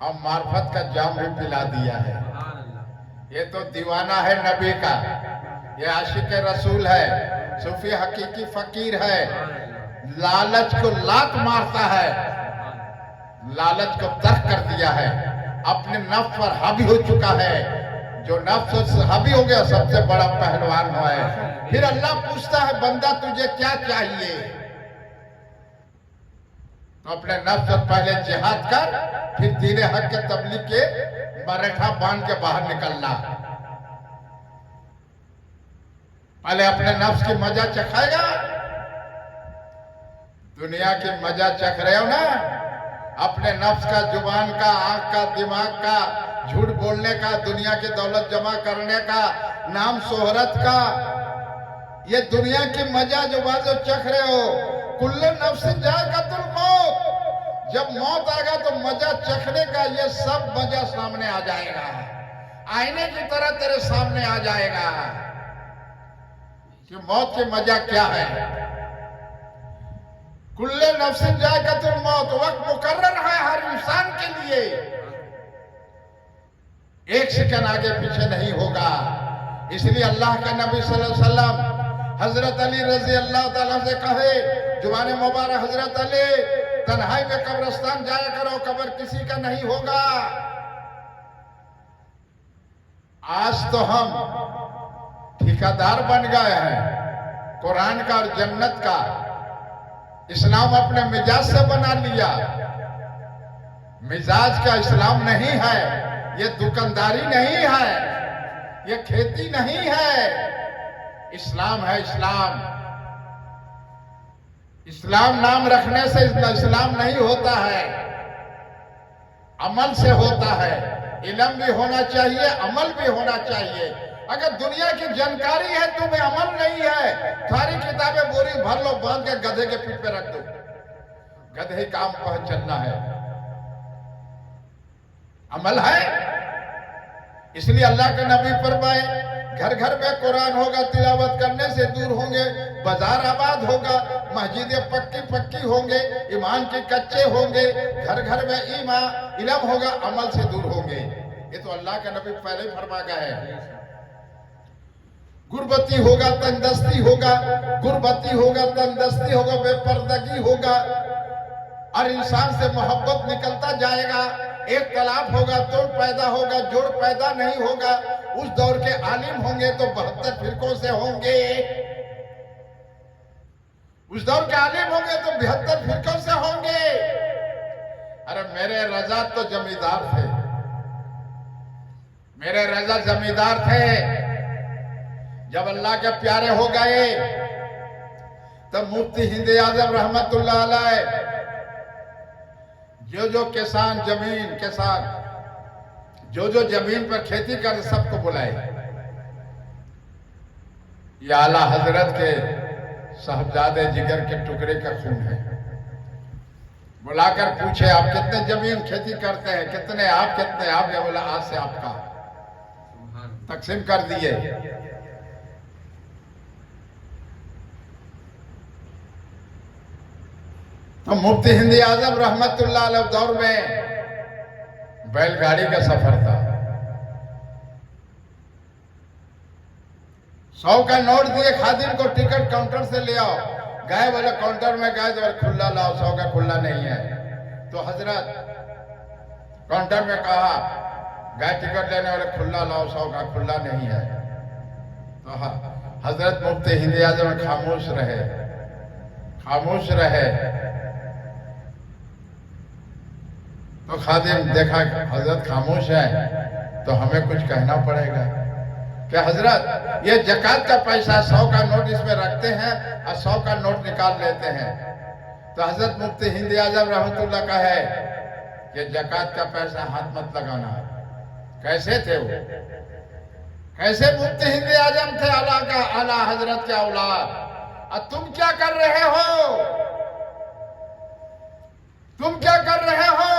और मार्फत का जाम भी पिला दिया है। ये तो दीवाना है नबी का, ये आशिक रसूल है, सूफी हकीकी फकीर है, लालच को लात मारता है, लालच को तर्क कर दिया है, अपने नफ्स पर हावी हो चुका है। जो नफ्स हावी हो गया सबसे बड़ा पहलवान हुआ है। फिर अल्लाह पूछता है बंदा तुझे क्या चाहिए, तो अपने नफ्स पर पहले जिहाद कर, फिर दीन हक के तबलीग के मरेठा बांध के बाहर निकलना। पहले अपने नफ्स की मजा चखाएगा, दुनिया की मजा चख रहे हो ना, अपने नफ्स का, जुबान का, आंख का, दिमाग का, झूठ बोलने का, दुनिया की दौलत जमा करने का, नाम शोहरत का, ये दुनिया की मजा जो बाजो चख रहे हो, कुल्ले नफ्स जाएगातुल मौत, जब मौत आएगा तो मजा चखने का ये सब मजा सामने आ जाएगा, आईने की तरह तेरे सामने आ जाएगा कि मौत की मजा क्या है। कुल्ले नफ्सिन जाएगातुल मौत, वक्त मुकर्रर है हर इंसान के लिए, एक सेकंड आगे पीछे नहीं होगा। इसलिए अल्लाह के नबी सल्लल्लाहु अलैहि वसल्लम हजरत अली रजी अल्लाह ताला से कहे, जुबान मुबारक हजरत अली, तन्हाई में कब्रिस्तान जाया करो, कब्र किसी का नहीं होगा। आज तो हम ठेकेदार बन गए हैं कुरान का और जन्नत का, इस्लाम अपने मिजाज से बना लिया। मिजाज का इस्लाम नहीं है, ये दुकानदारी नहीं है, ये खेती नहीं है, इस्लाम है इस्लाम। इस्लाम नाम रखने से इस्लाम नहीं होता है, अमल से होता है। इल्म भी होना चाहिए, अमल भी होना चाहिए। अगर दुनिया की जानकारी है, तुम्हें अमल नहीं है, सारी किताबें बोरी भर लो, बांध के गधे के पीठ पे रख दो, गधे काम पर चलना है, अमल है। इसलिए अल्लाह के नबी फरमाए, घर घर में कुरान होगा, तिलावत करने से दूर होंगे, बाजार आबाद होगा, मस्जिदें पक्की पक्की होंगे, ईमान के कच्चे होंगे, घर घर में इल्म होगा, अमल से दूर होंगे। ये तो अल्लाह का नबी पहले ही फरमा गया है। गुरबती होगा, तंदस्ती होगा, गुरबती होगा, तंदस्ती होगा, बेपर्दगी होगा, और इंसान से मोहब्बत निकलता जाएगा। एक तालाब होगा, तोड़ पैदा होगा, जोड़ पैदा नहीं होगा। उस दौर के आलिम होंगे तो 72 फिरकों से होंगे, उस दौर के आलिम होंगे तो 72 फिरकों से होंगे। अरे मेरे रजा तो जमींदार थे, मेरे रजा जमींदार थे। जब अल्लाह के प्यारे हो गए तब मुफ्ती हिंद आजम रहमतुल्लाह अलैह जो किसान जमीन किसान जो जमीन पर खेती कर सबको बुलाए। ये आला हजरत के साहबजादे जिगर के टुकड़े का खून है। बुलाकर पूछे, आप कितने जमीन खेती करते हैं, कितने आप, कितने आप? ये बोला, आज से आपका, तकसीम कर दिए। तो मुफ्ती हिंद आजम रहमतुल्लाह अलैह दौर में बैलगाड़ी का सफर था। 100 का नोट दिए खादिम को, टिकट काउंटर से ले आओ। गए, बोले काउंटर में गए तो खुला लाओ, 100 का खुला नहीं है। तो हजरत काउंटर में कहा, गए टिकट लेने वाले, खुला लाओ, 100 का खुला नहीं है। तो हजरत मुफ्ती हिंद आजम खामोश रहे, खामोश रहे। तो खादिम देखा हजरत खामोश है तो हमें कुछ कहना पड़ेगा। क्या हजरत, ये जकात का पैसा 100 का नोट इसमें रखते हैं और 100 का नोट निकाल लेते हैं। तो हजरत मुफ्ती हिंद आजम रहमतुल्लाह का है कि जकात का पैसा हाथ मत लगाना। कैसे थे वो, कैसे मुफ्ती हिंद आजम थे, आला हजरत के औलाद। और तुम क्या कर रहे हो, तुम क्या कर रहे हो?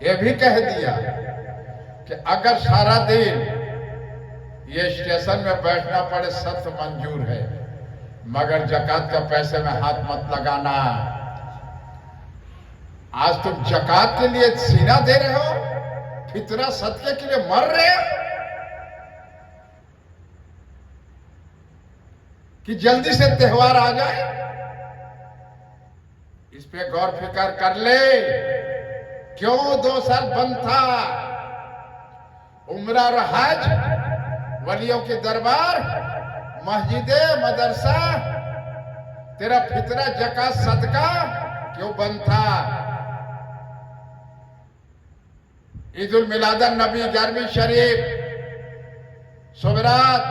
ये भी कह दिया कि अगर सारा दिन ये स्टेशन में बैठना पड़े सख्त मंजूर है, मगर जकात का पैसे में हाथ मत लगाना। आज तुम जकात के लिए सीना दे रहे हो, फितरा सदके के लिए मर रहे हो कि जल्दी से त्योहार आ जाए। इस पे गौर फिक्र कर ले। क्यों 2 साल बंद था? उम्रा और हज, वलियों के दरबार, मस्जिदे, मदरसा, तेरा फितरा जकात सदका क्यों बंद था? ईद उल मिलादन नबी 11वीं शरीफ सुबरात,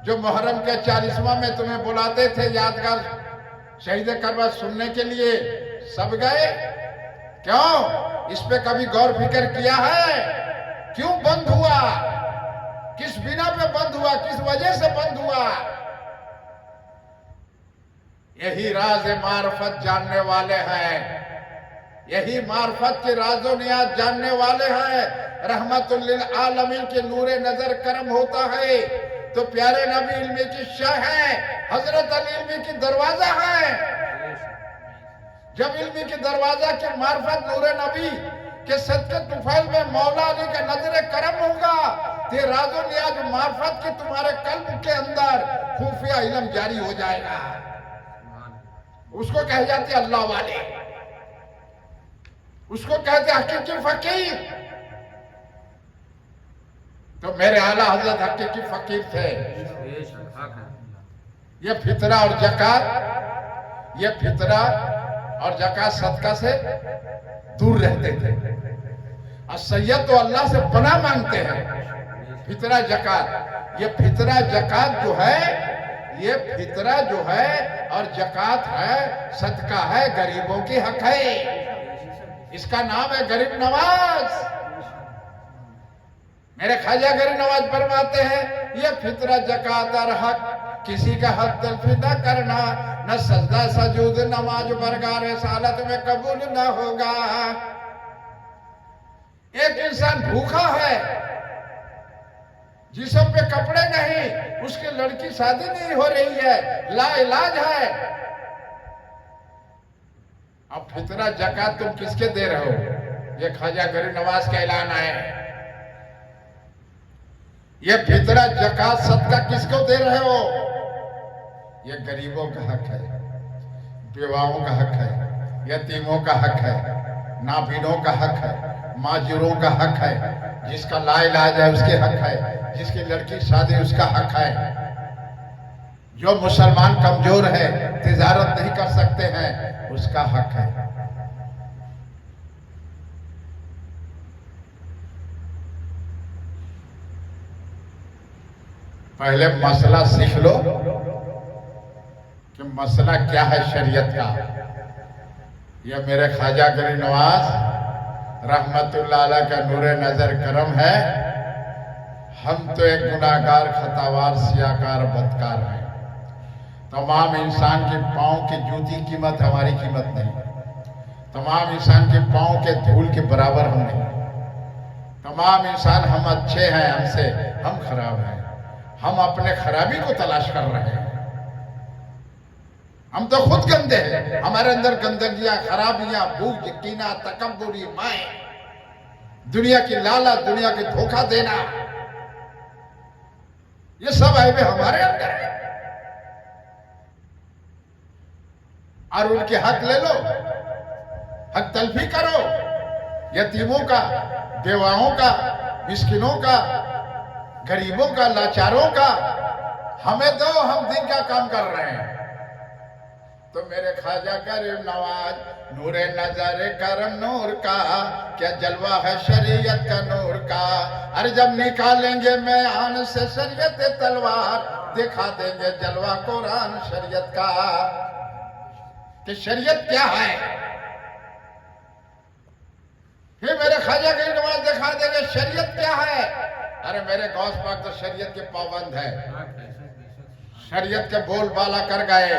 जो मुहर्रम के 40वां में तुम्हें बुलाते थे यादगार शहीद करबला सुनने के लिए, सब गए। क्यों? इस पे कभी गौर फिक्र किया है? क्यों बंद हुआ? किस बिना पे बंद हुआ? किस वजह से बंद हुआ? यही राज मार्फत जानने वाले हैं, यही मार्फत के राजो नियाज जानने वाले हैं। रहमतुल लिल आलमीन के नूरे नजर करम होता है तो प्यारे नबी इल्मी की शाह है, हजरत अली इल्मी की दरवाजा है। जब इल्मी के दरवाजा के मार्फत नूरे नबी के सदके तुफैल में मौला अली का नजर करम होगा तो राजो नियाज मार्फत के तुम्हारे कल्ब के अंदर खुफिया इल्म जारी हो जाएगा। उसको कह जाते अल्लाह वाले, उसको कहते हकीकी फकीर। तो मेरे आला हजरत हकीकी फकीर थे। ये फितरा और जकात, ये फितरा और जकात सदका से दूर रहते थे। और सैयद तो अल्लाह से पनाह मांगते हैं। फितरा जकात, ये फितरा जकात जो है, ये फितरा जो है और जकात है, सदका है, गरीबों की हक है। इसका नाम है गरीब नवाज। मेरे ख्वाजा गरीब नवाज फरमाते हैं ये फितरा जकात और हक किसी का हक तलफी न करना, न सजदा सजूद नमाज बरगार सालत में कबूल न होगा। एक इंसान भूखा है, जिस्म पे कपड़े नहीं, उसकी लड़की शादी नहीं हो रही है, लाइलाज है। अब फितरा जकात तुम किसके दे रहे हो? ये ख्वाजा गरीब नवाज का ऐलान है। ये फितरा जकात सदका किसको दे रहे हो? ये गरीबों का हक है, बेवाओं का हक है, यतीमों का हक है, नाबिनों का हक है, माजूरों का हक है, जिसका लाइलाज है उसके हक है, जिसकी लड़की शादी उसका हक है। जो मुसलमान कमजोर है, तिजारत नहीं कर सकते हैं, उसका हक है। पहले मसला सीख लो कि मसला क्या है शरीयत का। यह मेरे ख्वाजा गरीब नवाज रहमतुल्लाह अलैह का नूरे नजर करम है। हम तो एक गुनाहगार, खतावार, सियाकार, बदकार हैं। तमाम इंसान के पाँव की जूती कीमत हमारी कीमत नहीं, तमाम इंसान के पाँव के धूल के बराबर हम नहीं। तमाम इंसान हम अच्छे हैं, हमसे हम खराब हैं। हम अपने खराबी को तलाश कर रहे हैं। हम तो खुद गंदे हैं, हमारे अंदर गंदगियां, खराबियां, भूख, कीना, तकब्बुरी, माए, दुनिया की लालच, दुनिया की धोखा देना, ये सब ऐबे हमारे अंदर है। और उनके हक ले लो, हक तलफी करो। यतीमों का, बेवाओं का, मिस्किनों का, गरीबों का, लाचारों का हमें दो, हम दिन का काम कर रहे हैं। तो मेरे ख्वाजा गरीब नवाज नूरे नजर करम नूर का क्या जलवा है शरीयत का नूर का। अरे जब निकालेंगे मैआन से शरीयत तलवार, दिखा देंगे जलवा कुरान शरीयत का कि शरीयत क्या है। फिर मेरे ख्वाजा गरीब नवाज दिखा देंगे शरीयत क्या है। अरे मेरे गौस पाक तो शरीयत के पाबंद है, शरीयत के बोल बाला कर गए।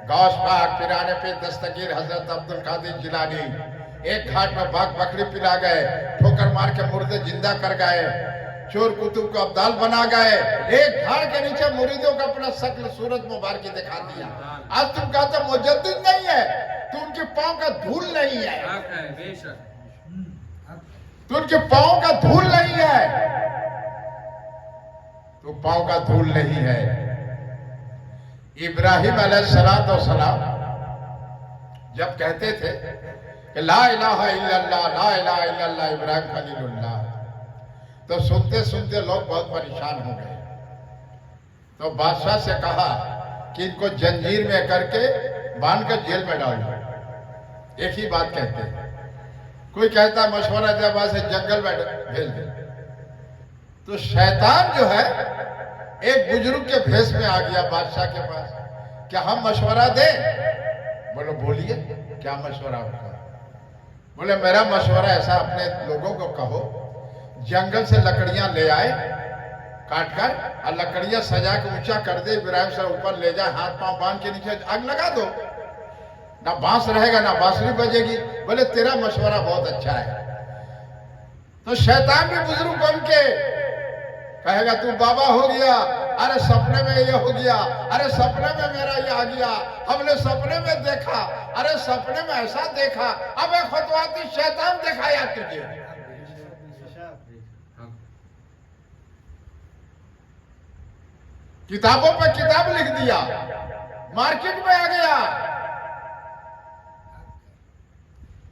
गौस पाक पिराने पे दस्तगीर हजरत अब्दुल कादिर जिलानी एक घाट में बाघ बकरी पिला गए, ठोकर मार के मुर्दे जिंदा कर गए, चोर कुतुब को अब्दाल बना गए, एक झाड़ के नीचे मुरीदों का अपना शक्ल सूरत मुबारक दिखा दिया। आज तुम कहते मुजद्दिद नहीं है तो उनके पांव का धूल नहीं है, तो उनके पांव का धूल नहीं है, तो पांव का धूल नहीं है। इब्राहिम अलैहिस्सलाम जब कहते थे कि ला इलाहा इल्लल्लाह, ला इलाहा इल्लल्लाह इब्राहिम खलीलुल्लाह, तो सुनते सुनते लोग बहुत परेशान हो गए। तो बादशाह से कहा कि इनको जंजीर में करके बांध कर जेल में डाल दो। एक ही बात कहते हैं। कोई कहता मशवरा दे से जंगल में भेज दे। तो शैतान जो है एक बुजुर्ग के भेष में आ गया बादशाह के पास, क्या हम मशवरा दें? बोलो बोलिए। क्या मशवरा होगा? बोले मेरा मशवरा ऐसा, अपने लोगों को कहो जंगल से लकड़ियां ले आए काट कर, और लकड़ियां सजा के ऊंचा कर दे, इब्राहिम से ऊपर ले जाए, हाथ पांव बांध के नीचे आग लगा दो, ना बांस रहेगा ना बांसुरी बजेगी। बोले तेरा मशवरा बहुत अच्छा है। तो शैतान भी बुजुर्ग बन के कहेगा तू बाबा हो गया, अरे सपने में ये हो गया, अरे सपने में मेरा ये आ गया, हमने सपने में देखा, अरे सपने में ऐसा देखा। अब एक खुतवाती शैतान दिखाया तुझे। किताबों पे किताब लिख दिया, मार्केट में आ गया।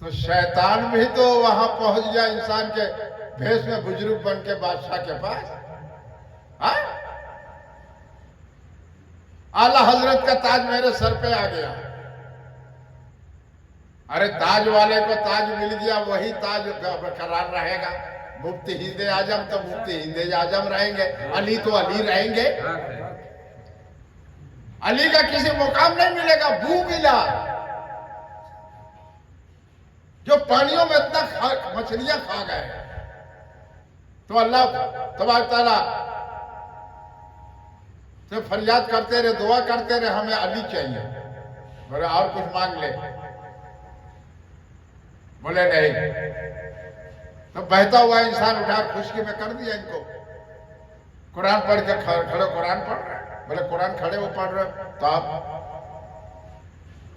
तो शैतान भी तो वहां पहुंच गया इंसान के भेष में, बुजुर्ग बन के बादशाह के पास। आला हजरत का ताज मेरे सर पे आ गया। अरे ताज वाले को ताज मिल गया, वही ताज बरकरार रहेगा। मुफ्ती हिंदे आजम तो मुफ्ती हिंदे आजम रहेंगे, अली तो अली रहेंगे। अली का किसी मुकाम नहीं मिलेगा। बू मिला, जो पानियों में इतना मछलियां खा गए, तो अल्लाह तबारक तआला तो फरियाद करते रहे, दुआ करते रहे, हमें अली चाहिए। बोले और कुछ मांग ले। बोले नहीं। तो बहता हुआ इंसान उठा खुशकी में कर दिया इनको। कुरान पढ़ के खड़े कुरान पढ़ रहे। बोले कुरान खड़े वो पढ़ रहे, तो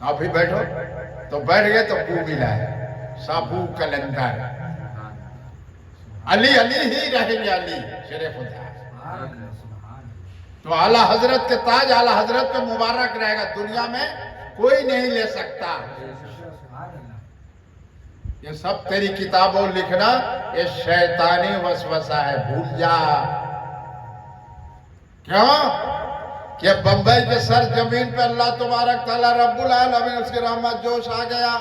आप भी बैठो। तो बैठ गए तो बू मिला है, साबू कलंदर। अली अली ही रहेंगे, अली शेरे खुदा। तो आला हजरत के ताज आला हजरत पे मुबारक रहेगा, दुनिया में कोई नहीं ले सकता। ये सब तेरी किताबों लिखना ये शैतानी वसवसा है, भूल जा। क्यों कि बंबई के सर जमीन पे अल्लाह तबारक तआला रब्बुल आलमीन उसकी रहमत जोश आ गया।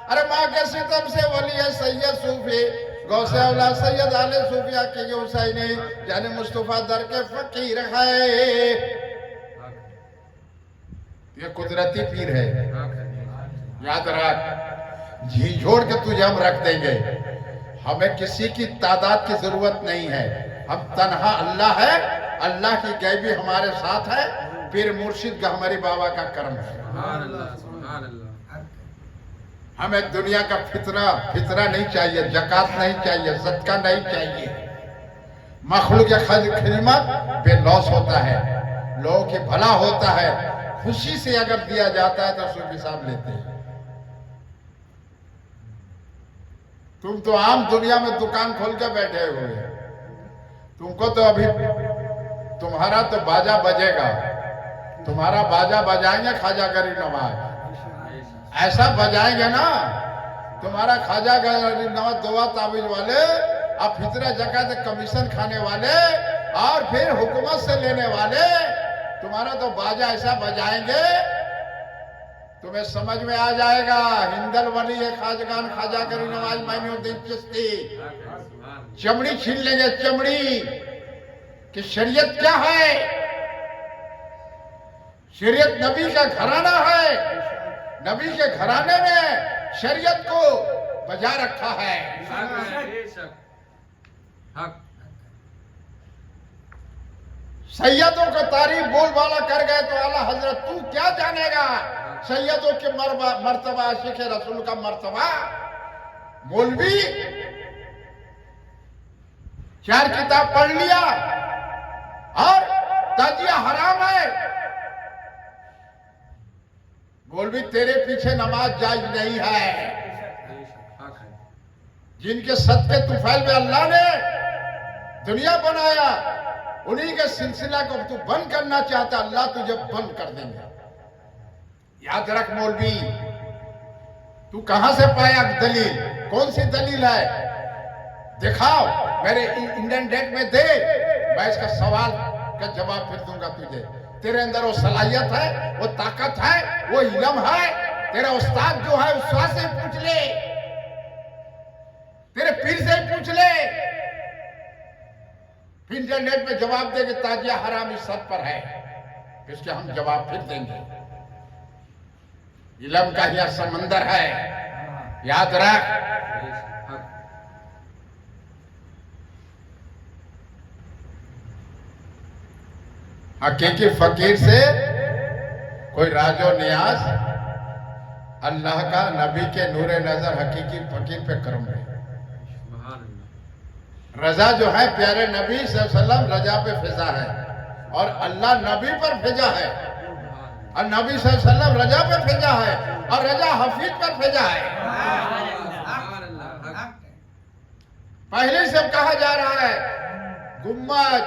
अरे माँ के सितम से वली है सैयद सूफी गौसे औलाद सैयद आले सूफिया के हुसैनी यानी मुस्तफा दर के फकीर है। ये कुदरती पीर है, याद रख। झिझोड़ के तुझे हम रख देंगे, हमें किसी की तादाद की जरूरत नहीं है। हम तन्हा अल्लाह है, अल्लाह की गैबी हमारे साथ है। पीर मुर्शिद गहमरी बाबा का कर्म है। हमें दुनिया का फितरा नहीं चाहिए, जकात नहीं चाहिए, सदका नहीं चाहिए। मखलूक खिदमत बेलौस होता है, लोगों की भला होता है। खुशी से अगर दिया जाता है तो सूफी साहब लेते हैं। तुम तो आम दुनिया में दुकान खोल के बैठे हुए हैं। तुमको तो अभी तुम्हारा तो बाजा बजेगा, तुम्हारा बाजा बजाएंगे ख्वाजा गरीब नवाज। ऐसा बजाएंगे ना तुम्हारा ख्वाजा गरीब नवाज, दुआ ताबीज वाले, अब फितरा जकात कमीशन खाने वाले और फिर हुकूमत से लेने वाले, तुम्हारा तो बाजा ऐसा बजाएंगे तुम्हें समझ में आ जाएगा। हिंदल वली है खाजगान ख्वाजा गरीब नवाज मोइनुद्दीन चिश्ती। चमड़ी छीन लेंगे, चमड़ी कि शरीयत क्या है। शरीयत नबी का घराना है, नबी के घराने में शरीयत को बजा रखा है। सैयदों का तारीफ बोलबाला कर गए तो आला हजरत तू क्या जानेगा सैयदों के मर्तबा, आशिक रसूल का मर्तबा। मौलवी 4 किताब पढ़ लिया और ताजिया हराम है। मौलवी तेरे पीछे नमाज जायज नहीं है। जिनके सदके तुफैल में अल्लाह ने दुनिया बनाया, उन्हीं के सिलसिला को तू बंद करना चाहता, अल्लाह तुझे बंद कर देंगे। याद रख मौलवी, तू कहां से पाया दलील? कौन सी दलील है? दिखाओ मेरे इंडियन डेट में दे, मैं इसका सवाल का जवाब फिर दूंगा तुझे। तेरे अंदर वो सलाहियत है, वो ताकत है, वो इल्म है। तेरा उस्ताद जो है उस्ताद से पूछ ले, तेरे पीर से पूछ ले, फिर इंटरनेट में जवाब दे कि ताजिया हराम इस सर पर है। इसके हम जवाब फिर देंगे। इल्म का यह समंदर है, याद रख। हक हकीकी फकीर से कोई राजो नियाज, अल्लाह का नबी के नूरे नजर हकीकी फकीर पे करम है। सुभान अल्लाह। रजा जो है प्यारे नबी सल्लल्लाहु अलैहि वसल्लम रजा पे फिजा है और अल्लाह नबी पर भेजा है और नबी सल्लल्लाहु अलैहि वसल्लम रजा पे भेजा है और रजा हफीज पर भेजा है। सुभान अल्लाह। हक पहले से कहा जा रहा है गुम्मज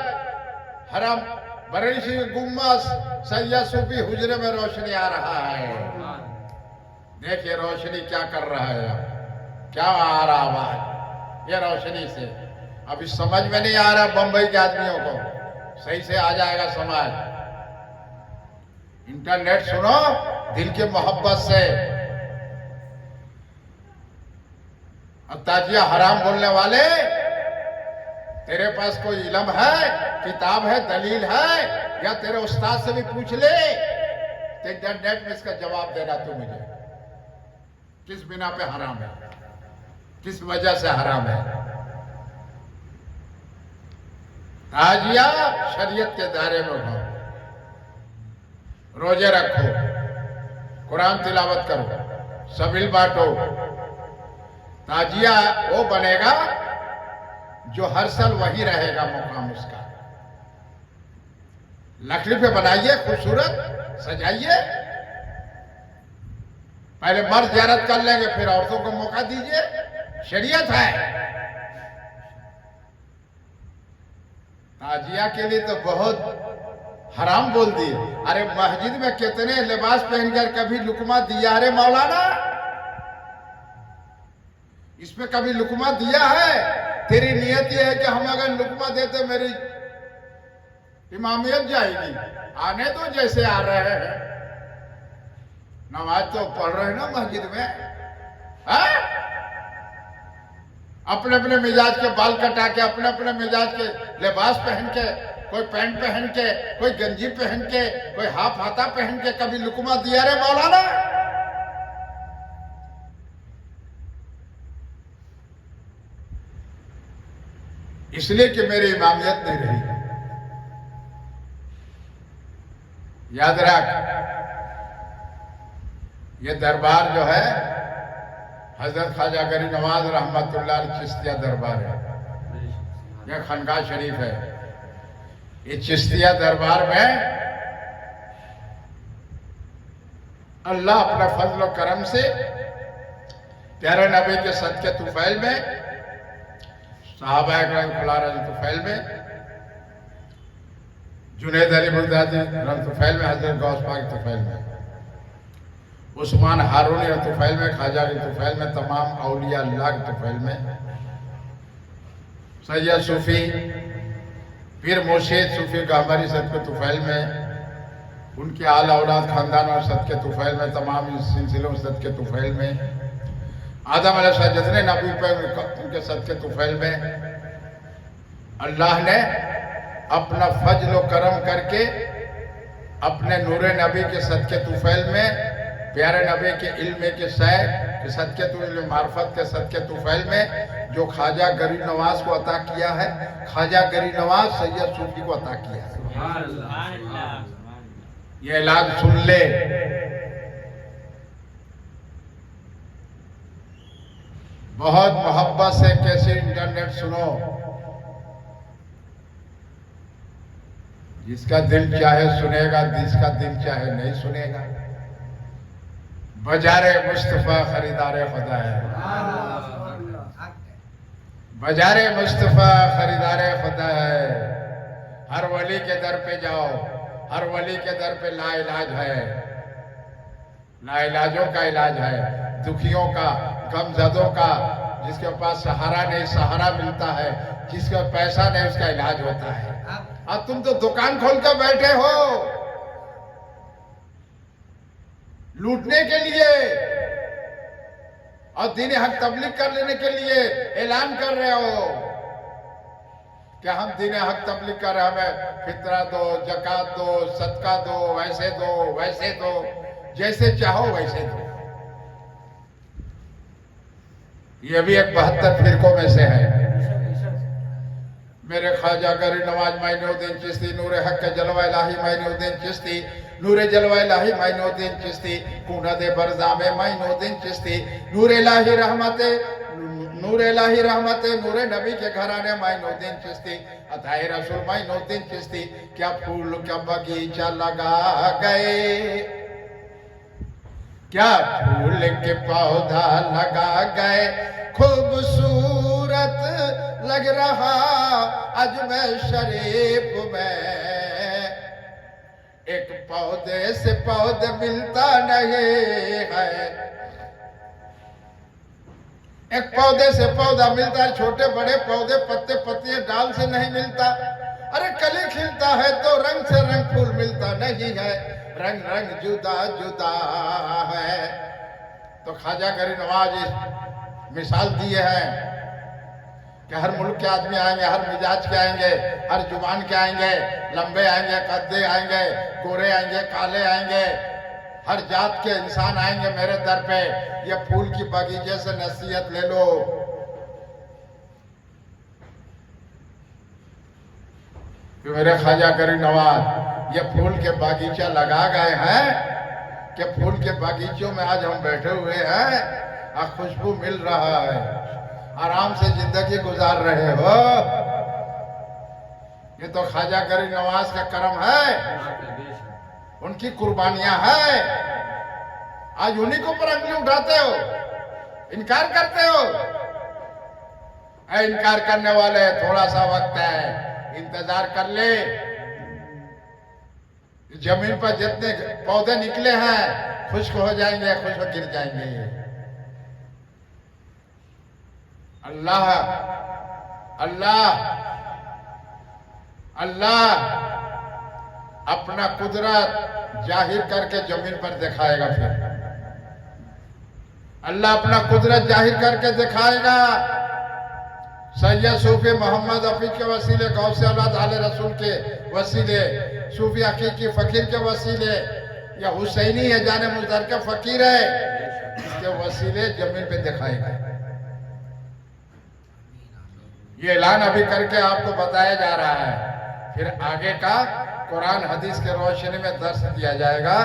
हरम बरेली से गुम्मज सैयद सूफी हुजरे में रोशनी आ रहा है। देखिए रोशनी क्या कर रहा है, अब क्या आ रहा आवाज ये रोशनी से। अभी समझ में नहीं आ रहा बंबई के आदमियों को, सही से आ जाएगा समझ। इंटरनेट सुनो दिल की मोहब्बत से। अब ताजिया हराम बोलने वाले, तेरे पास कोई इल्म है, किताब है, दलील है, या तेरे उस्ताद से भी पूछ ले। तो इंटरनेट में इसका जवाब देना तू मुझे, किस बिना पे हराम है, किस वजह से हराम है। ताजिया शरीयत के दायरे में उठाओ, रोजे रखो, कुरान तिलावत करो, सबिल बांटो। ताजिया वो बनेगा जो हर साल वही रहेगा मुकाम उसका। लकड़ी पे बनाइए, खूबसूरत सजाइए। पहले मर्द ज़ियारत कर लेंगे, फिर औरतों को मौका दीजिए, शरीयत है। ताजिया के लिए तो बहुत हराम बोल दिए। अरे मस्जिद में कितने लिबास पहनकर कभी लुकमा दिया रे मौलाना? इसमें कभी लुकमा दिया है? तेरी नियत यह है कि हम अगर लुकमा देते मेरी इमामियत जाएगी। आने तो जैसे आ रहे हैं, नमाज तो पढ़ रहे हैं ना मस्जिद में, है? अपने अपने मिजाज के बाल कटा के, अपने अपने मिजाज के लिबास पहन के, कोई पैंट पहन के, कोई गंजी पहन के, कोई हाफ हाथा पहन के कभी लुकमा दिया रे मौलाना? इसलिए कि मेरी इमामियत नहीं रही। याद रख, ये दरबार जो है हजरत ख्वाजा गरीब नवाज रहमतुल्लाह अलैह चिश्तिया दरबार है। यह खनका शरीफ है। ये चिश्तिया दरबार में अल्लाह अपना फजल और करम से प्यारे नबी के सदके तुफैल में, साहबा इकराम खुला रज़ी तुफैल में, जुनैद अली बगदादी रज़ी तुफैल में, हजरत गौस पाक तुफैल में, उस्मान हारूनी तुफैल में, ख्वाजा की तुफैल में, तमाम औलिया अल्लाह की तुफैल में, सैयद सूफी पीर मुर्शिद सूफी गहबरी सदके तुफैल में, उनके आला औलाद खानदान और सदके तुफैल में, तमाम इस सिलसिलों सदके तुफैल में, आदम अलैहिस्सलाम जितने नबी पे उनके सदके तुफैल में अल्लाह ने अपना फजल और करम करके अपने नूरे नबी के सदके तुफैल में, प्यारे नबी के इल्म के सैर के सदके तुफैल, मार्फत के सदके तुफैल में जो ख्वाजा गरीब नवाज को अता किया है, ख्वाजा गरीब नवाज सैयद सूफी को अता किया है। सुभान अल्लाह। ये ऐलान सुन ले। बहुत मोहब्बत से कैसे इंटरनेट सुनो, जिसका दिल चाहे सुनेगा, जिसका दिल चाहे नहीं सुनेगा। बाजारे मुस्तफा खरीदारे खुदा है, बाजारे मुस्तफा खरीदारे खुदा है। हर वली के दर पे जाओ, हर वली के दर पे लाइलाज है, लाइलाजों का इलाज है, दुखियों का, गमजदों का, जिसके पास सहारा नहीं सहारा मिलता है, जिसका पैसा नहीं उसका इलाज होता है। अब तुम तो दुकान खोल कर बैठे हो लूटने के लिए और दीन हक तबलीग कर लेने के लिए ऐलान कर रहे हो कि हम दीन हक तबलीग कर रहे हैं, हमें फितरा दो, जकात दो, सदका दो, वैसे दो वैसे दो। जैसे चाहो वैसे दो। ये भी एक 72 फिरकों में से है। मेरे ख्वाजा गरी नवाज माइनुद्दीन चिश्ती, नूरे हक जलवा इलाही माइनुद्दीन चिश्ती, नूरे जलवा इलाही माइनुद्दीन चिश्ती, कुनदे बरज़ामे माइनुद्दीन चिश्ती, नूरे इलाही रहमते, नूरे इलाही रहमते, नूरे नबी के घराने माइनुद्दीन चिश्ती, अताए रसूल माइनुद्दीन चिश्ती। क्या फूल क्या बगीचा लगा गए, क्या फूल के पौधा लगा गए, खूबसूरत लग रहा अजमेर शरीफ में। एक पौधे से पौधे मिलता नहीं है, एक पौधे से पौधा मिलता है, छोटे बड़े पौधे पत्ते पत्तियां डाल से नहीं मिलता। अरे कली खिलता है तो रंग से रंग फूल मिलता नहीं है, रंग रंग जुदा जुदा है। तो ख्वाजा गरीब नवाज मिसाल दिए हैं कि हर मुल्क के आदमी आएंगे, हर मिजाज के आएंगे, हर जुबान के आएंगे, लंबे आएंगे, कद्दे आएंगे, गोरे आएंगे, काले आएंगे, हर जात के इंसान आएंगे मेरे दर पे। ये फूल की बगीचे से नसीहत ले लो। कि मेरे ख्वाजा गरीब नवाज ये फूल के बागीचा लगा गए हैं कि फूल के बागीचों में आज हम बैठे हुए हैं, खुशबू मिल रहा है, आराम से जिंदगी गुजार रहे हो। ये तो ख्वाजा गरीब नवाज का करम है, उनकी कुर्बानियां हैं। आज उन्हीं को पर अंगली उठाते हो, इनकार करते हो। इनकार करने वाले थोड़ा सा वक्त है, इंतजार कर ले। जमीन पर जितने पौधे निकले हैं खुश्क हो जाएंगे, खुश्क गिर जाएंगे। अल्लाह अल्लाह अल्लाह अपना कुदरत जाहिर करके जमीन पर दिखाएगा। फिर अल्लाह अपना कुदरत जाहिर करके दिखाएगा। सैयद सूफी मोहम्मद हफीज के वसीले, गौसे औलाद आले रसूल के वसीले, सूफी हकीकी फकीर के वसीले, या हुसैनी है जाने मुजर का फकीर है, इसके वसीले जमीन पे दिखाएगा। ये ऐलान अभी करके आपको बताया जा रहा है, फिर आगे का कुरान हदीस के रोशनी में दर्स दिया जाएगा।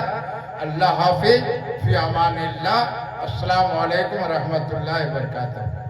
अल्लाह हाफिज, फी अमानिल्लाह। अस्सलामु अलैकुम रहमतुल्लाहि व बरकातहू।